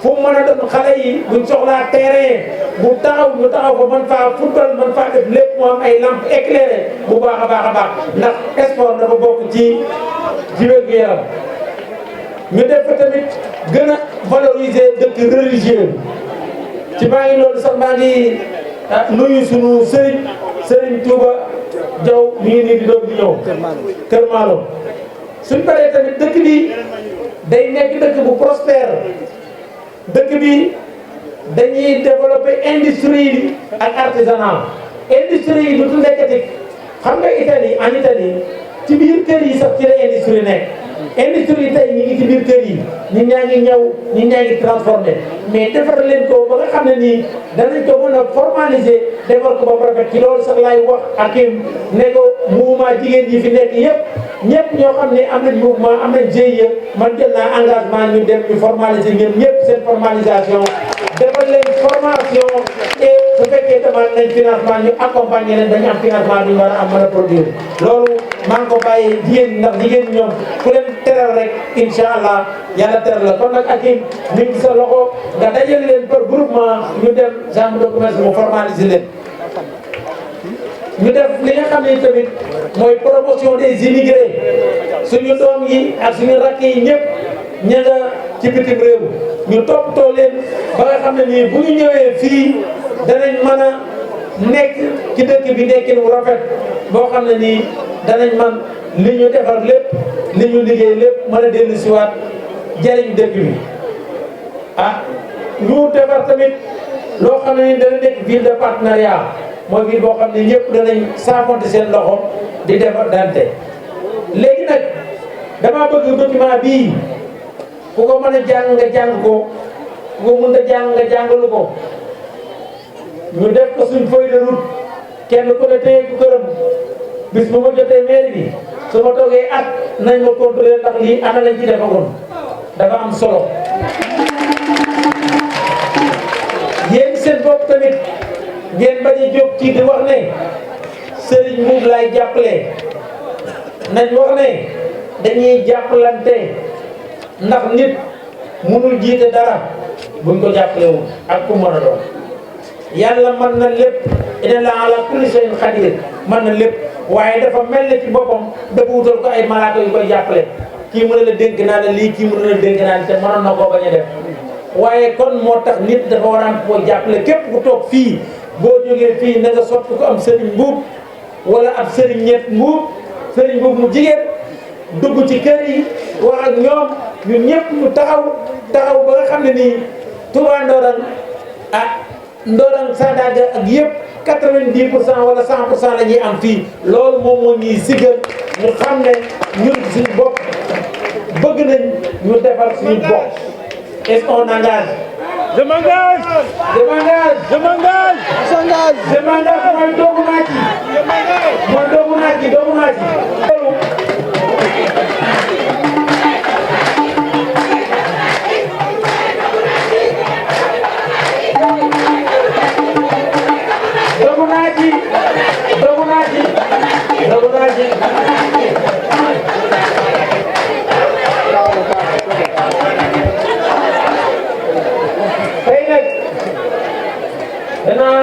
I: fu mu mën a doon xale yi buñ soxlaa terrain bu taxaw ñu taxaw ko mën faa football mën faa def lépp mu am ay lampe éclairée bu baax a baax ndax sport dafa bokk ci wér-gu-yaram ñu def fa tamit gën a valoriser dëkk religieux ci maa ngi loolu sax maa ngi nuyu sunu Serigne Touba Diaw mi ngi nii di doog di ñëw Kër Malo suñ paree tamit dëkk bi day nekk dëkk bu prospère dëkk bi dañuy développer industrie bi ak artisanat industrie yi du nekkati xam nga Italie en Italie ci biir kër yi sax ci la industrie nekk industrie tey ñi ngi ci biir kër yi ñi ñaa ngi ñëw ñi ñaa ngi transformé mais defar leen ko ba nga xam ne nii danañ ko mën a formaliser defar ko ba mu rafet ci loolu sax laay wax ak ne ko mouvement jigéen ñi fi nekk yëpp ñëpp ñoo xam ne am nañ mouvement am nañ GIE man jël naa engagement ñu dem ñu formaliser ñoom ñëpp seen formalisation defal leen formation et su fekkee demande nañ financement ñu accompagner leen dañu am financement bi ñu war a am mën a produire loolu maa ngi ko bàyyi jigéen ndax jigéen ñoom ku leen teral rek incha allah yàlla teral la kon nag ak ñu ngi sa loxo nga dajale leen par groupement ñu dem chambre de commerce mu formaliser leen. ñu def li nga xam ne tamit mooy promotion des immigrés suñu doom yi ak suñu rakk yi ñëpp ña nga ci bitim réew ñu toppatoo leen ba nga xam ne nii bu ñu ñëwee fii danañ mën a nekk ci dëkk bi nekkin wu rafet boo xam ne nii danañ man li ñu defar lépp li ñu liggéey lépp mën a dellu siwaat jariñ dëkk bi ñu defar tamit loo xam ne nii dana nekk ville de partenariat mooy ville boo xam ne ñëpp danañ saafonte seen loxo di defar dante léegi nag dama bëgg document bii ku ko mën a jàng nga jàng ko ku ko mën a jàng nga jàngalu ko ñu def ko suñ feuille de route kenn ku ne téye ku këram bis bu ma jotee mairie bi su ma toogee at nañ ma contrôler ndax lii ana lañ ci defagoon dafa am solo yéen seen bopp tamit ngeen bañ a jóg ci di wax ne Serigne Mboup laay jàppale nañ wax ne dañuy jàppalante ndax nit mënul jiite dara buñ ko jàppalewul ak ku mën a doon yàlla mën na lépp inna Allaha ala kulli shay'in qadir mën na lépp waaye dafa mel ne ci boppam dafa wutal ko ay malaaka yu koy jàppale kii mën na la dénk naa la lii kii mën na la dénk naa la te mënoon na koo bañ a def waaye kon moo tax nit dafa war a am koo jàppale képp ku toog fii boo jógee fii na nga soppi ko am Serigne Mboup wala ab Serigne ñett Mboup Serigne Mboup mu jigéen dugg ci kër yi wax ak ñoom ñun ñëpp ñu taxaw ba nga xam ne nii Touba Ndorong Ndorong Sandaga ak yëpp 90% wala 100% la ñuy am fii loolu moom moo ñuy sigal ñu xam ne ñun suñu bopp bëgg nañ ñu defar suñu bopp est-ce qu'on engage?
G: Je m'engage.
I: Je m'engage.
G: Je m'engage.
I: Je m'engage mooy doomu naa ci. mooy doomu naa ci doomu naa ci. doomu naa ci. doomu naa ci. doomu naa ci. tey nag danaa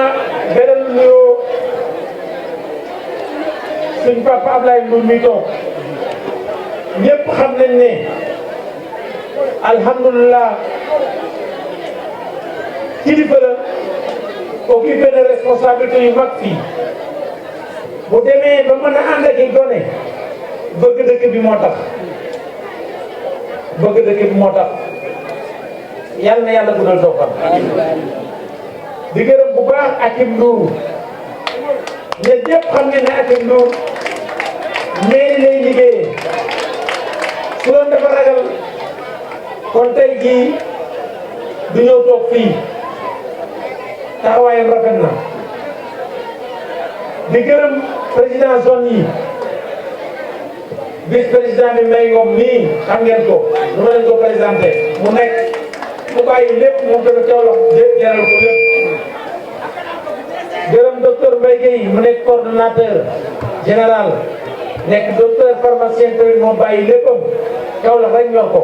I: beral nuyoo suñ papa Ablaye Ndour mi toog ñëpp xam nañ ne alhamdulilah kilifa la occupé na responsabilité yu mag fii bu demee ba mën a ànd ak i gone bëgg dëkk bi moo tax bëgg dëkk bi moo tax yàlla na yàlla guddal soo xam di gërëm bu baax Akim Ndour ne ñëpp xam ngeen ne Akim Ndour mairie lay liggéeyee su doon dafa ragal kon tey jii du ñëw toog fii taxawaayam rafet na di gërëm président zone yi vice président bi Mbaye Ngom mii xam ngeen ko nu ma leen ko présenté mu nekk mu bàyyi lépp moom tamit Kaolack lépp jaral ko lépp gërëm docteur Mbaye Guèye mu nekk coordonnateur général nekk docteur pharmacien tamit moo bàyyi léppam Kaolack rek ñor ko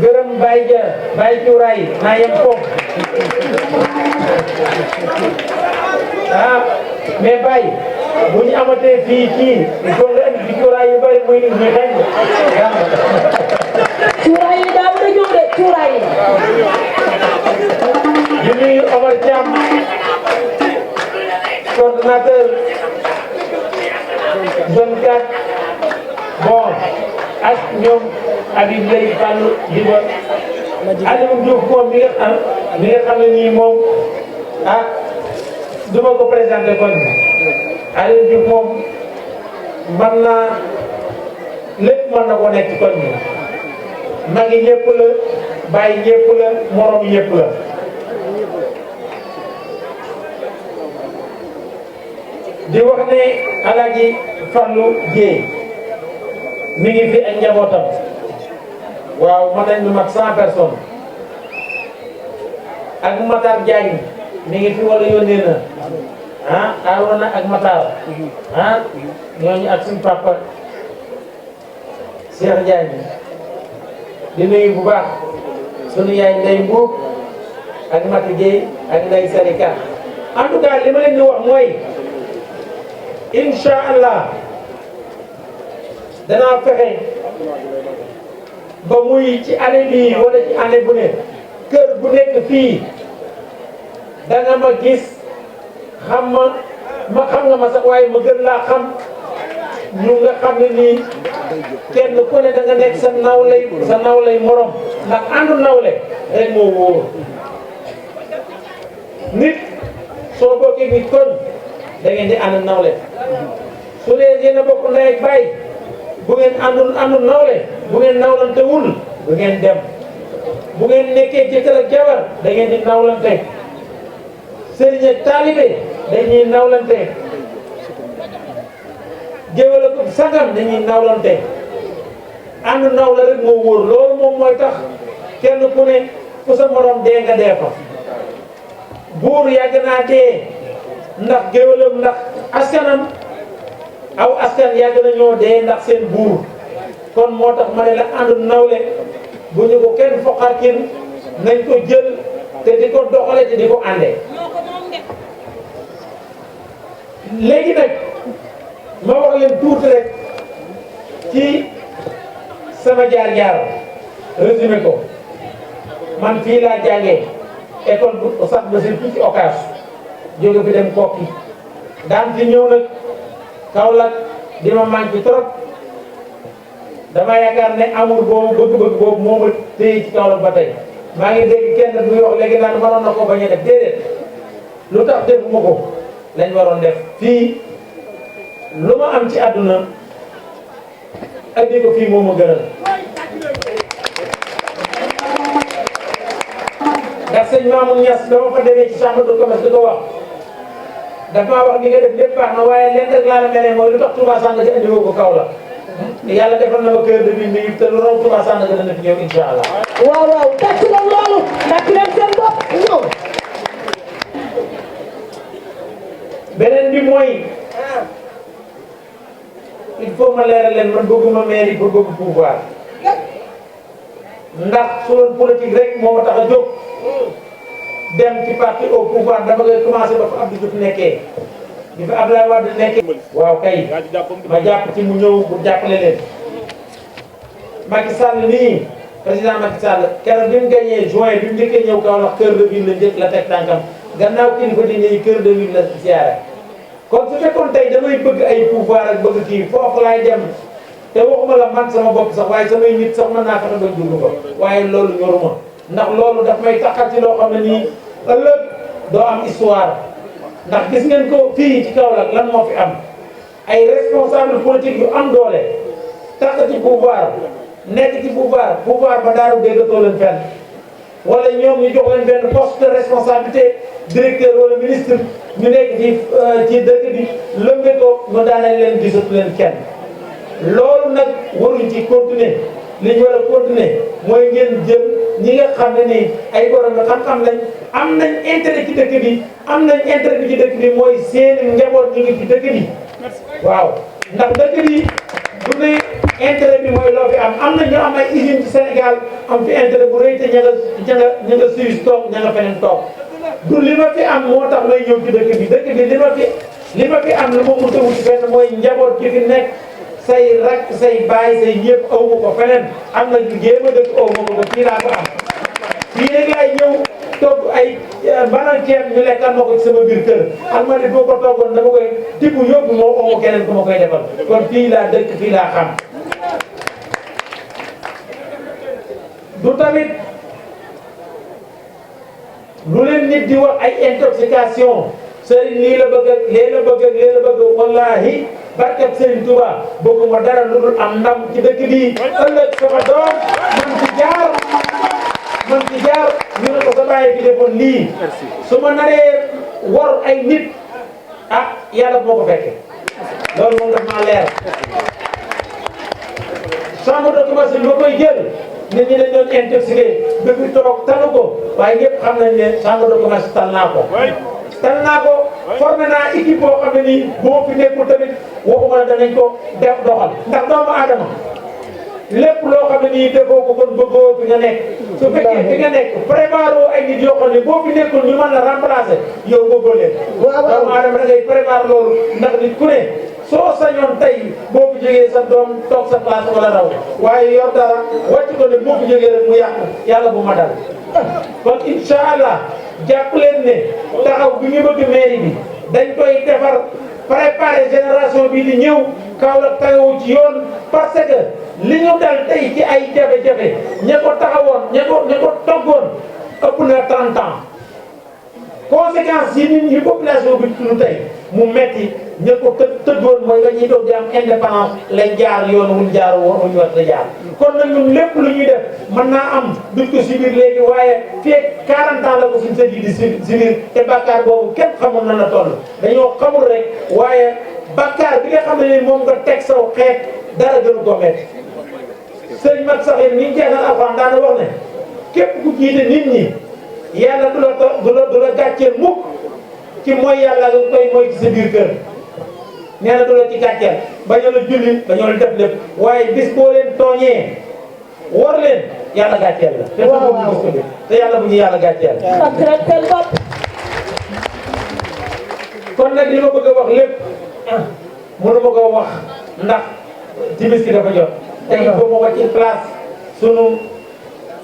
I: gërëm Baye Dia Baye Cuuraay naa yem foofu ah mais Baye bu ñu amatee fii kii il faut nga indi fi cuuraay yu bëri muy muy xeeñ
D: cuuraay yi daa war a ñëw de cuuraay yi.
I: di nuyu Omar Thiam coordonnateur zone 4 bon ak ñoom Habib Lay Fallou Diba Aliou Diouf moom mi nga xam ne nii moom ah du ma ko présenté kon Aliou Diouf moom mën naa lépp mën na ko nekk ci koñ bi magi ñëpp la bàyyi ñëpp la morom ñëpp la di wax ne Alaaji Fallou Dieye mi ngi fi ak njabootam waaw mën nañ lu mat 100 personnes ak Matar Diagne mi ngi fi wala yónnee na ah Arona ak Matar ah ñooñu ak suñu papa Cheikh Diagne di nuyu bu baax sunu yaay Ndeye Mbuub ak Mati Gueye ak Ndeye Sarika en tout cas li ma leen di wax mooy incha allah danaa fexe ba muy ci année bii wala ci année bu ne kër bu nekk fii da nga ma gis xam xam nga ma sax waaye ma gën laa xam ñu nga xam ne nii kenn ku ne da nga nekk sa nawlay morom ndax àndu nawle rek moo wóor nit soo bokkee nit kon da ngeen di ànd nawle su dee yéen a bokk ndey ak baay bu ngeen àndul nawle bu ngeen nawlantewul bu ngeen dem bu ngeen nekkee jëkkër ak jabar da ngeen di nawlante sëriñ ak taalibe dañuy nawlante géwél ak sangam dañuy nawlante ànd nawla rek moo wóor loolu moom mooy tax kenn ku ne fu sa morom dee nga dee fa buur yàgg naa dee ndax géwélam ndax askanam aw askan yàgg nañoo dee ndax seen buur kon moo tax ma ne la ànd nawle bu ñu ko kenn foqarkin nañ ko jël te di ko doxale te di ko àndee léegi nag ma wax leen tuuti rek ci sama jaar-jaar résumé ko man fii laa jàngee école bu sax ba si fii ci Ocass jóge fi dem Kokki daan fi ñëw nag Kaolack di ma manqué trop dama yaakaar ne amour boobu bëgg-bëgg boobu moo ma téye ci Kaolack ba tey maa ngi dégg kenn buy wax léegi naan mënoon na ko bañ a def déedéet lu tax defuma ko lañ waroon def fii lu ma am ci àdduna andi ko fii moo ma gënal ndax sëñ Mamoun Niass dama fa demee ci chambre de commerce di ko wax dafa maa wax ni nga def lépp baax na waaye leen rek laa la melee mooy lu tax Touba Sandaga andi ko Kaolack yàlla defal na ma cœur de ville bi te lu raw Touba Sandaga dana fi ñëw incha allah.
D: waaw waaw tàcc leen loolu tàcc leen seen bopp ñëw.
I: beneen bi mooy il faut ma leeral leen man bëgguma mairie pour bëgg pouvoir ndax su doon politique rek moo ma tax a jóg dem ci parti au pouvoir dama koy commencé ba fa Abdou Diouf nekkee di fa Abdoulaye Wade nekkee. waaw kay ma jàpp ci mu ñëw pour jàppale leen. Macky Sall nii président Macky Sall keroog bi mu gagné juin bi mu njëkkee ñëw Kaolack cœur de ville la njëkk la teg tànkam gannaaw kilifa diine yi cœur de ville la ziyaare kon su fekkoon tey damay bëgg ay pouvoir ak bëgg kii foofu laay dem te waxuma la man sama bopp sax waaye samay nit sax mën naa fexe ba dugg ko waaye loolu ñoruma ndax loolu daf may taxal ci loo xam ne nii ëllëg doo am histoire ndax gis ngeen ko fii ci Kaolack lan moo fi am ay responsable politique yu am doole takk ci pouvoir nekk ci pouvoir ba daaru déggatoo leen fenn wala ñoom ñu jox leen benn poste de responsabilité directeur wala ministre ñu nekk ci dëkk bi lëmbe ko ñu daaneel leen gisatu leen kenn loolu nag waruñ ci continuer li ñu war a continuer mooy ngeen jël ñi nga xam ne nii ay borom xam-xam lañ am nañ intérêt ci dëkk bi am nañ intérêt bi ci dëkk bi mooy seen njaboot ñu ngi ci dëkk bi waaw ndax dëkk bi du ne intérêt bi mooy loo fi am na ñu am ay usine ci Sénégal am fi intérêt bu rëy te ña nga Suisse toog ña nga feneen toog du li ma fi am moo tax may ñëw ci dëkk bi li ma fi am lu ma mënta wuti fenn mooy njaboot gi fi nekk say rak say baay say ñëpp aw ma ko feneen am na jéem a dëkk aw ma ko fii laa ko am fii léegi ay ñëw togg ay banal ceeb ñu lekkal ma ko ci sama biir kër xam nga ne boo ko toggoon dama koy tibb yóbbu moo oo keneen ku ma koy defal kon fii laa dëkk fii laa xam du tamit lu leen nit di wax ay intoxication sëriñ lii la bëgg ak lee la bëgg ak lee la bëgg wallahi barkeb sëriñ Touba bëgguma dara lu dul am ndam ci dëkk bi ëllëg sama doom man ci jaar ñu ne ko sa bàyyi fi defoon lii su ma naree war ay nit ah yàlla moo ko fekke loolu moom daf maa leer chambre de commerce bi ba koy jël nit ñi dañ doon intoxiqué depuis toog talu ko waaye ñëpp xam nañ ne chambre de commerce tal naa ko formé naa équipe boo xam ne nii boo fi nekkul tamit waxuma la danañ ko def doxal ndax doomu aadama lépp loo xam ne nii defoo ko kon bëggoo fi nga nekk su fekkee fi nga nekk préparé ay nit yoo xam ne boo fi nekkul ñu mën la remplacer yow bëggoo leen doomu aadama da ngay préparé loolu ndax nit ku ne soo sañoon tey boo fi jógee sa doom toog sa place wala raw waaye yor dara wàcc ko ne boo fi jógee rek mu yàqu yàlla bu ma dal kon incha allah jàpp leen ne taxaw bi ñu bëgg mairie bi dañ koy defar préparer génération bi di ñëw Kaolack taxawu ci yoon parce que li ñu dal tey ci ay jafe-jafe ña ko taxawoon ña ko toggoon ëpp na 30 ans conséquences yi nit ñi population bi tudd tey mu metti ña ko tëddoon mooy nga ñuy toog di am indépendance lañ jaar yoon wuñ jaar woon wuñ war a jaar kon nag ñun lépp lu ñuy def mën naa am duñ ko subir léegi waaye fii 40 ans la ko suñ sët yi di subir te bàkkaar boobu kenn xamul na la toll dañoo xamul rek waaye bàkkaar bi nga xam ne moom nga teg saw xeet dara gënu ko metti sëriñ Mat Saxir ni ñu jeexal Alxuraan daana wax ne képp ku jiite nit ñi yàlla du la gàcceel mukk ci mooy yàlla nga koy mooy ci sa biir kër nee na du la ci gàcceel bañoo la julli bañoo la def lépp waaye bis boo leen tooñee war leen yàlla gàcceel la te boobu gis ko te yàlla bu ñu yàlla gàcceel kon nag li ma bëgg a wax lépp mënu ma ko wax ndax timis ki dafa jot te il faut ma ko ci place sunu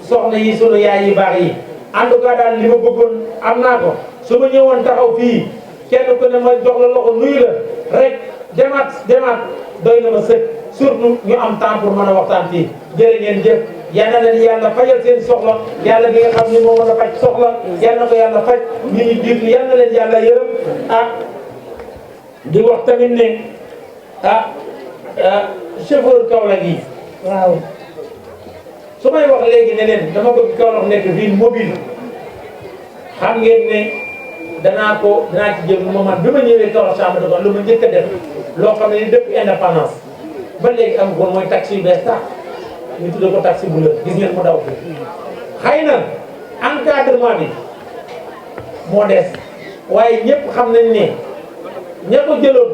I: soxna yi sunu yaay yi baax yi en tout cas daal li ma bëggoon am naa ko su ma ñëwoon taxaw fii kenn ku ne ma jox la loxo nuyu la rek demaat doy na ma sëkk surtout ñu am temps pour mën a waxtaan fii jërë ngeen jëf yal na leen yàlla fajal seen soxla yàlla bi nga xam ni moo mën a faj soxla yal na ko yàlla faj ñu ñu jiitu yal na leen yàlla yërëm di wax tamit ne chauffeur Kaolack yi waaw su may wax léegi ne leen dama bëgg Kaolack nekk ville mobile xam ngeen ne danaa ci jël lu ma man bi ma ñëwee Kaolack chambre de commerce lu ma njëkk a def loo xam ne ni depuis indépendance ba léegi am ko mooy taxi yu bees tax ñu tuddee ko taxi bu lëb gis ngeen mu daw fi xëy na encadrement bi moo des waaye ñëpp xam nañ ne ña ko jëloon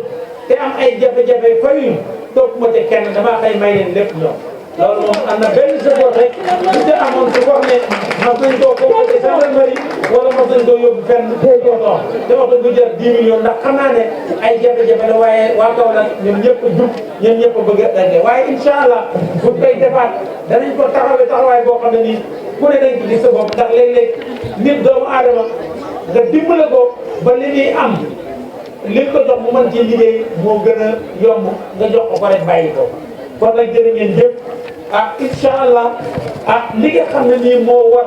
I: te am ay jafe-jafe fayuñ topp ma te kenn damaa xëy may leen lépp ñoom loolu moom am na benn support rek bu ca amoon su wax ne mas nañ koo ko gendarmerie wala mas nañ koo yóbbu fenn oto te oto bu jar 10 millions ndax xam naa ne ay jafe-jafe la waaye waa Kaolack ñoom ñëpp a jub ñoom ñëpp a bëgg a régler waaye incha allah bu koy defaat danañ ko taxawaay boo xam ne nii ku ne dañ ci gis sa bopp ndax léeg-léeg nit doomu aadama nga dimbale ko ba li muy am li ko jox mu mën ci liggéey moo gën a yomb nga jox ko rek bàyyi ko kon nag jërë ngeen jëf incha allah li nga xam ne nii moo war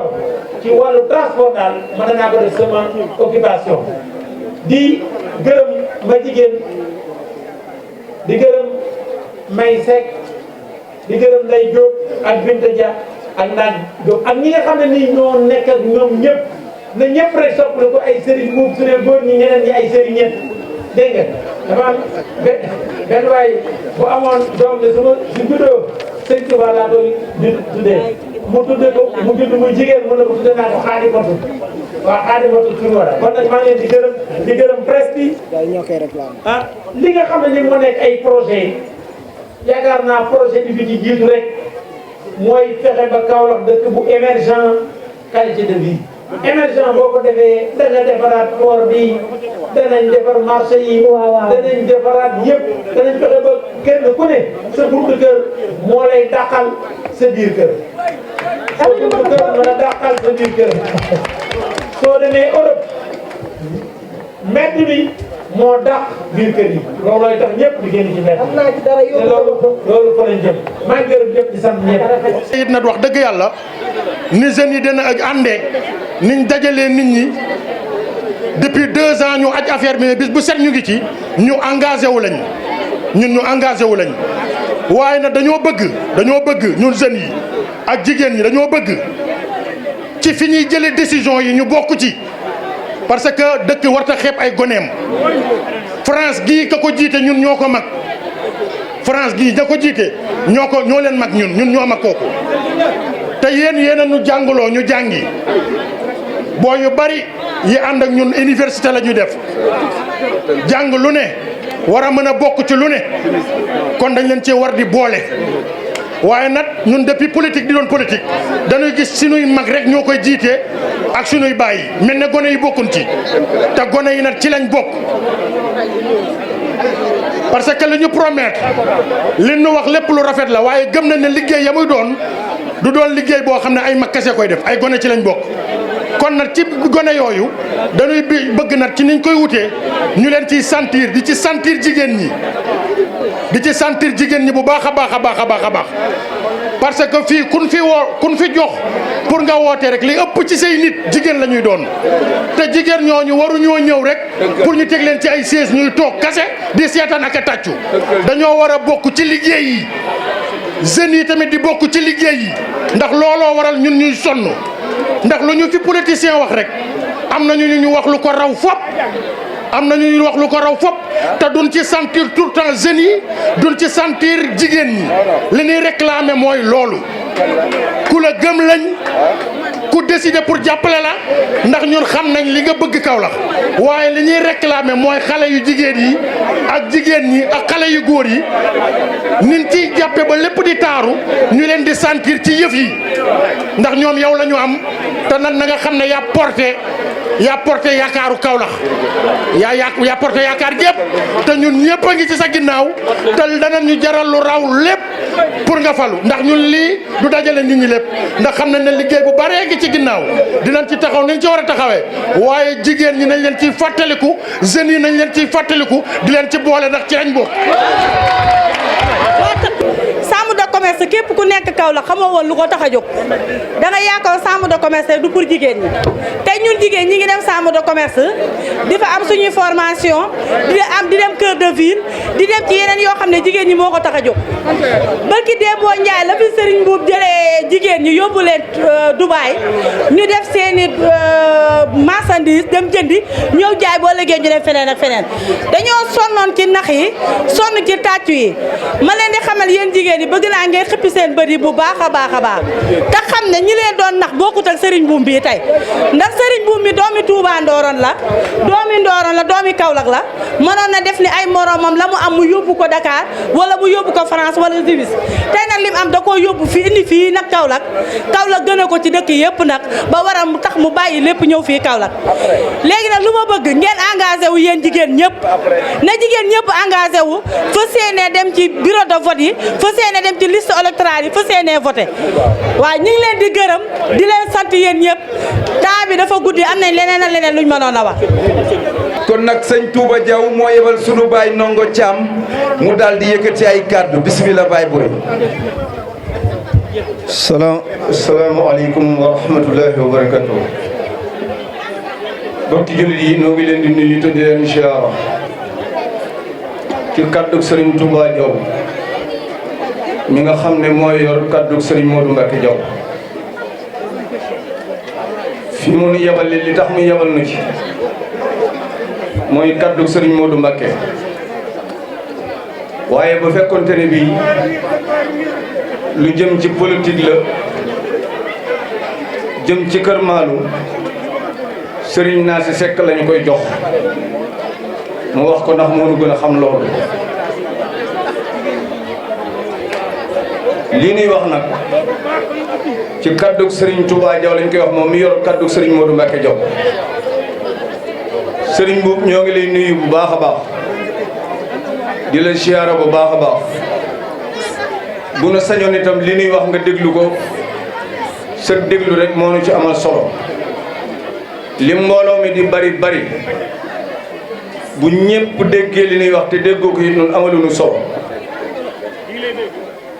I: ci wàllu transport daal mën naa ko def sama occupation di gërëm ma jigéen May Seck di gërëm Ndeye Diop ak Binta Dia ak Ndane Diop ak ñi nga xam ne nii ñoo nekk ak ñoom ñëpp na ñëpp rek soppali ko ay sëriñ buub su dee góor ñi ñeneen ñi ay sëriñ ñett dégg nga dafa am benn waay bu amoon doom ne su juddoo sëñ Tuba laa koy tuddee mu tuddee ko mu judd muy jigéen mu ne ko tuddee naa ko Xaadimatu waaw Xaadimatu tur wala kon nag maa ngi leen di gërëm presse bi ah li nga xam ne ni moo nekk ay projet yaakaar naa projet bi fi ci jiitu rek mooy fexe ba Kaolack dëkk bu émergent qualité de vie émergent boo ko defee dana defaraat port bi danañ defar marché yi danañ defaraat yëpp danañ fexe ba kenn ku ne sa buntu kër moo lay dàqal sa biir kër sa buntu kër mën a dàqal sa biir kër soo demee Europe mbedd bi moo dàq biir kër yi loolooy tax ñëpp di génn ci mbedd te loolu fa lañ jëm maa ngi gërëm ñëpp di sant ñëpp.
J: it nag wax dëgg yàlla ni jeunes yi dana ak àndee niñ dajalee nit ñi depuis 2 ans ñu aj affaire bi bis bu set ñu ngi ci ñu engagé wu lañ ñun ñu engagé wu lañ waaye nag dañoo bëgg ñun jeunes yi ak jigéen ñi dañoo bëgg ci fi ñuy jëlee décision yi ñu bokk ci. parce que dëkk warta xeeb ay goneem France gii ka ko jiite ñun ñoo ko mag France gii da ko jiite ñoo leen mag ñun ñoo mag kooku te yéen a ñu jàngaloo ñu jàngi boo yu bari yi ànd ak ñun université la ñu def jàng lu ne war a mën a bokk ci lu ne kon dañ leen cee war di boole waaye nag ñun depuis politique di doon politique dañuy gis suñuy mag rek ñoo koy jiite ak suñuy bàyyi mel ne gone yi bokkun ci te gone yi nag ci lañ bokk parce que li ñu promettre li ñu wax lépp lu rafet la waaye gëm nañ ne liggéey ya muy doon du doon liggéey boo xam ne ay mag kese koy def ay gone ci lañ bokk kon nag ci gone yooyu dañuy bëgg nag ci niñ koy wutee ñu leen ciy sentir di ci sentir jigéen ñi bu baax a baax parce que fii kun fi jox pour nga woote rek li ëpp ci say nit jigéen la ñuy doon te jigéen ñooñu waruñoo ñëw rek pour ñu teg leen ci ay siège ñuy toog kase di seetaan ak a tàccu dañoo war a bokk ci liggéey yi jeunes yi tamit di bokk ci liggéey yi ndax looloo waral ñun ñuy sonn ndax lu ñu fi politicien wax rek am na ñu wax lu ko raw fop te duñ ci sentir tout le temps jeunes yi duñ ci sentir jigéen ñi li ñuy réclamer mooy loolu ku la gëm lañ ku décider pour jàppale la ndax ñun xam nañ li nga bëgg Kaolack waaye li ñuy réclamer mooy xale yu jigéen yi ak jigéen ñi ak xale yu góor yi nin ciy jàppe ba lépp di taaru ñu leen di sentir ci yëf yi ndax ñoom yow la ñu am te nan na nga xam ne yaa porté yaakaaru Kaolack yaa porté yaakaar gépp te ñun ñëpp a ngi ci sa ginnaaw te danañ ñu jaral lu raw lépp pour nga falu ndax ñun lii du dajale nit ñi lépp ndax xam nañ ne liggéey bu baree ngi ci ginnaaw dinañ ci taxaw nañ ci war a taxawee waaye jigéen ñi nañ leen ciy fàttaliku jeunes yi nañ leen ciy fàttaliku di leen ci boole ndax ci lañ bokk.
K: chambre de commerce képp ku nekk Kaolack xamoo woon lu ko tax a jóg da nga yaakaar chambre de commerce du pour jigéen ñi tey ñun jigéen ñi ngi dem chambre de commerce di fa am suñuy formation di dem cœur de ville di dem ci yeneen yoo xam ne jigéen ñi moo ko tax a jóg barki Dembo Ndiaye la fi Serigne Mbuub jëlee jigéen ñi yóbbu leen Dubaï ñu def seeni marchandise dem jëndi ñëw jaay boo liggéey ñu dem feneen ak feneen dañoo sonnoon ci nax yi sonn ci tàccu yi ma leen di xamal yéen jigéen yi bëgg naa ngeen xippi seen bët yi bu baax a baax te xam ne ñi leen doon nax bokkut ak Serigne Mbuub bi tey ndax Serigne Mbuub mi doomi Touba Ndorong la doomi Kaolack la mënoon na def ni ay moromam la mu am mu yóbbu ko Dakar wala mu yóbbu ko France wala Suisse tey nag lim am da koo yóbbu fii indi fii nag Kaolack gën a ko ci dëkk yëpp nag ba war a tax mu bàyyi lépp ñëw fii Kaolack léegi nag lu ma bëgg ngeen engagé wu yéen jigéen ñëpp na jigéen ñëpp engagé wu fas yéene dem ci bureau de vote yi fas yéene dem ci liste électorale yi fas yéene voté waaw ñu ngi leen di gërëm di leen sant yéen ñëpp temps bi dafa guddi am nañ leneen ak leneen luñ mënoon a wax.
E: kon nag sëñ Touba Diaw moo yebal sunu baay Ndongo Thiam mu daal di yëkkati ay kàddu bismillah baay booy.
L: salaamaaleykum wa rahmatullahi wa barakatuh. mbokki jullit yi noo ngi leen di nuyu te di leen ziyaara ci kàddu Sëriñ Touba Diaw mi nga xam ne mooy yor kaddu Serigne Modou Mbacke Diaw fi mu nu yebal li tax mu yebal nu ci mooy kaddu Serigne Modou Mbacke waaye bu fekkonte ne bii lu jëm ci politique la jëm ci Kër Maalum Serigne Nassy Seck lañu koy jox mu wax ko ndax moo nu gën a xam loolu. lii nuy wax nag ci kaddu Serigne Touba Diaw lañ koy wax moom mi yor kaddu Serigne Modou Mbacke Diaw Serigne boobu ñoo ngi lay nuyu bu baax a baax di la siyaara bu baax a baax bu na sañoon itam li nuy wax nga déglu ko sa déglu rek moo nu ci amal solo li mbooloo mi di bari bari bu ñépp déggee li nuy wax te déggoo ko it noonu amaluñu solo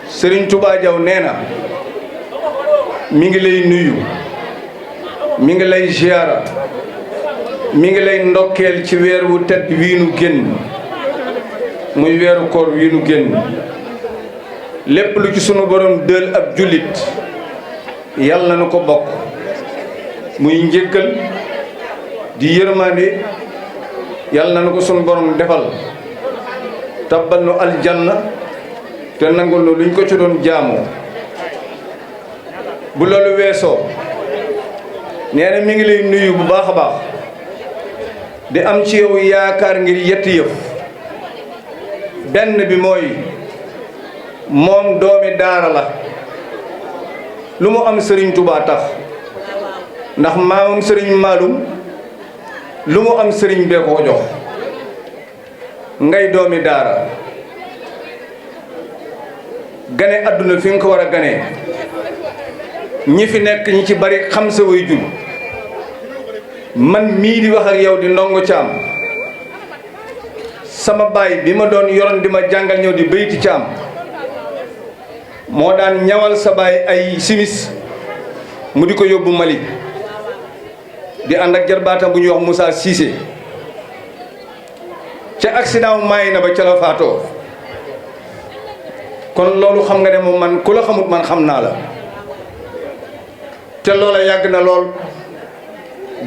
L: Serigne Touba Diaw nee na mi ngi lay nuyu mi ngi lay ziara mi ngi lay ndokkeel ci weer wu tedd wii nu génn muy weeru koor wii nu génn lépp lu ci sunu borom dël ab jullit yàlla na ko bokk muy njëggal di yërmande yàlla na ko sunu borom defal tabbal nu aljanna te nangul nu luñ ko ci doon jaamu bu loolu weesoo nee na mi ngi lay nuyu bu baax a baax di am ci yow yaakaar ngir yetti yëf benn bi mooy moom doomi daara la lu mu am Serigne Touba tax ndax maamam Serigne Maalum lu mu am Serigne bee ko jox ngay doomi daara gane àdduna fi nga ko war a ganee ñi fi nekk ñi ci bari xam sa way jur man mii di wax ak yow di ndongo caam sama baay bi ma doon yoroon di ma jàngal ñëw di bayti caam moo daan ñawal sa baay ay simis mu di ko yóbbu Mali di ànd ak jarbaatam bu ñuy wax Moussa Cissé ca accident wu maay na ba ca la faatoo kon loolu xam nga ne moom man ku la xamut man xam naa la te loola yàgg na lool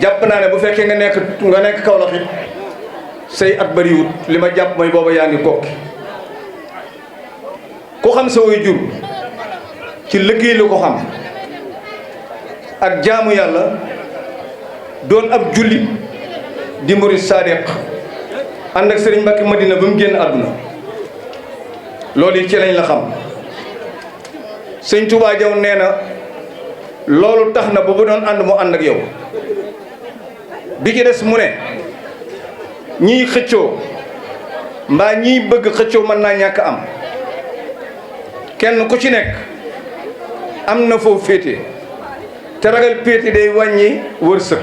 L: jàpp naa ne bu fekkee nga nekk Kaolack it say at bariwut li ma jàpp mooy booba yaa ngi kokki ku xam sa way jur ci liggéey la ko xam ak jaamu yàlla doon ab jullit di murid sadiq ànd ak Serigne Mbacke Madina ba mu génn àdduna loolu yi ci lañ la xam Sëñ Touba Diaw nee na loolu tax na ba bu doon ànd mu ànd ak yow bi ci des mu ne ñiy xëccoo mbaa ñiy bëgg xëccoo mën naa ñàkk am kenn ku ci nekk am na foofu féete te ragal féete day wàññi wërsëg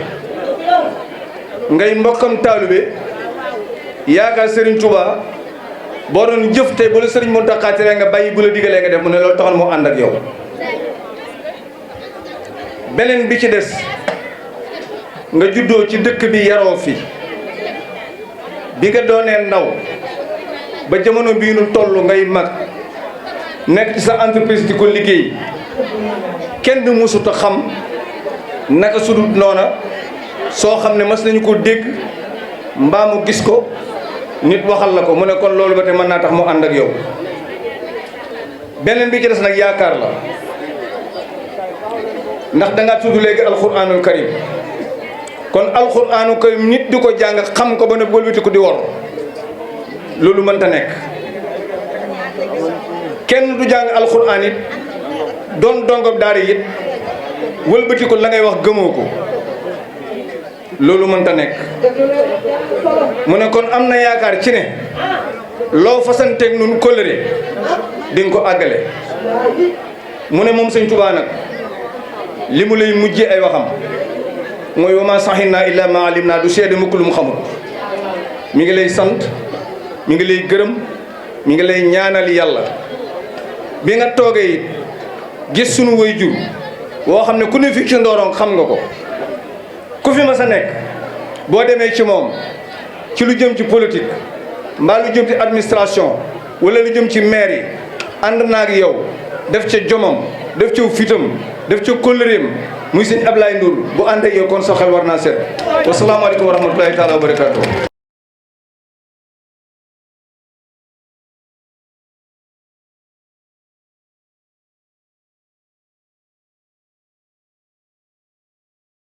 L: ngay mbokkam taalibe yaakaar Serigne Touba boo doon jëf tey bu la Serigne Mountakha tere nga bàyyi bu la digalee nga def mu ne loolu taxal moo ànd ak yow beneen bi ci des nga juddoo ci dëkk bi yaroo fi bi nga doonee ndaw ba jamono bii nu toll ngay mag nekk ci sa entreprise di ko liggéey kenn mësut a xam naka sudut noona soo xam ne mas nañu ko dégg mbaa mu gis ko nit waxal la ko mu ne kon loolu ba te mën naa tax mu ànd ak yow beneen bi ci des nag yaakaar la ndax da nga tudd léegi alxuraanul karim kon alxuraanul karim nit di ko jàng xam ko ba ne wëlbati ko di wor loolu mënta nekk kenn du jàng alxuraan it doon dongob daara it wëlbati ko la ngay wax gëmoo ko loolu mënta nekk mu ne kon am na yaakaar ci ne loo fasanteeg nun kóllëre di nga ko àggale mu ne moom Sëñ Tuubaa nag li mu lay mujjee ay waxam mooy wa ma saxinaa illa ma alim naa du seede mukk lu mu xamul mi ngi lay sant mi ngi lay gërëm mi ngi lay ñaanal yàlla bi nga toogee it gis sunu way jur woo xam ne ku ne fi ci Ndorong xam nga ko ku fi mas a nekk boo demee ci moom ci lu jëm ci politique mbaa lu jëm ci administration wala lu jëm ci maire yi ànd naa ak yow def ca jomam def ca fitam def ca kóllëreem muy sëñ Ablaye Ndour bu ànd ak yow kon sa xel war naa set wasalaamaaleykum wa rahmatulahi taala wa barakaatu.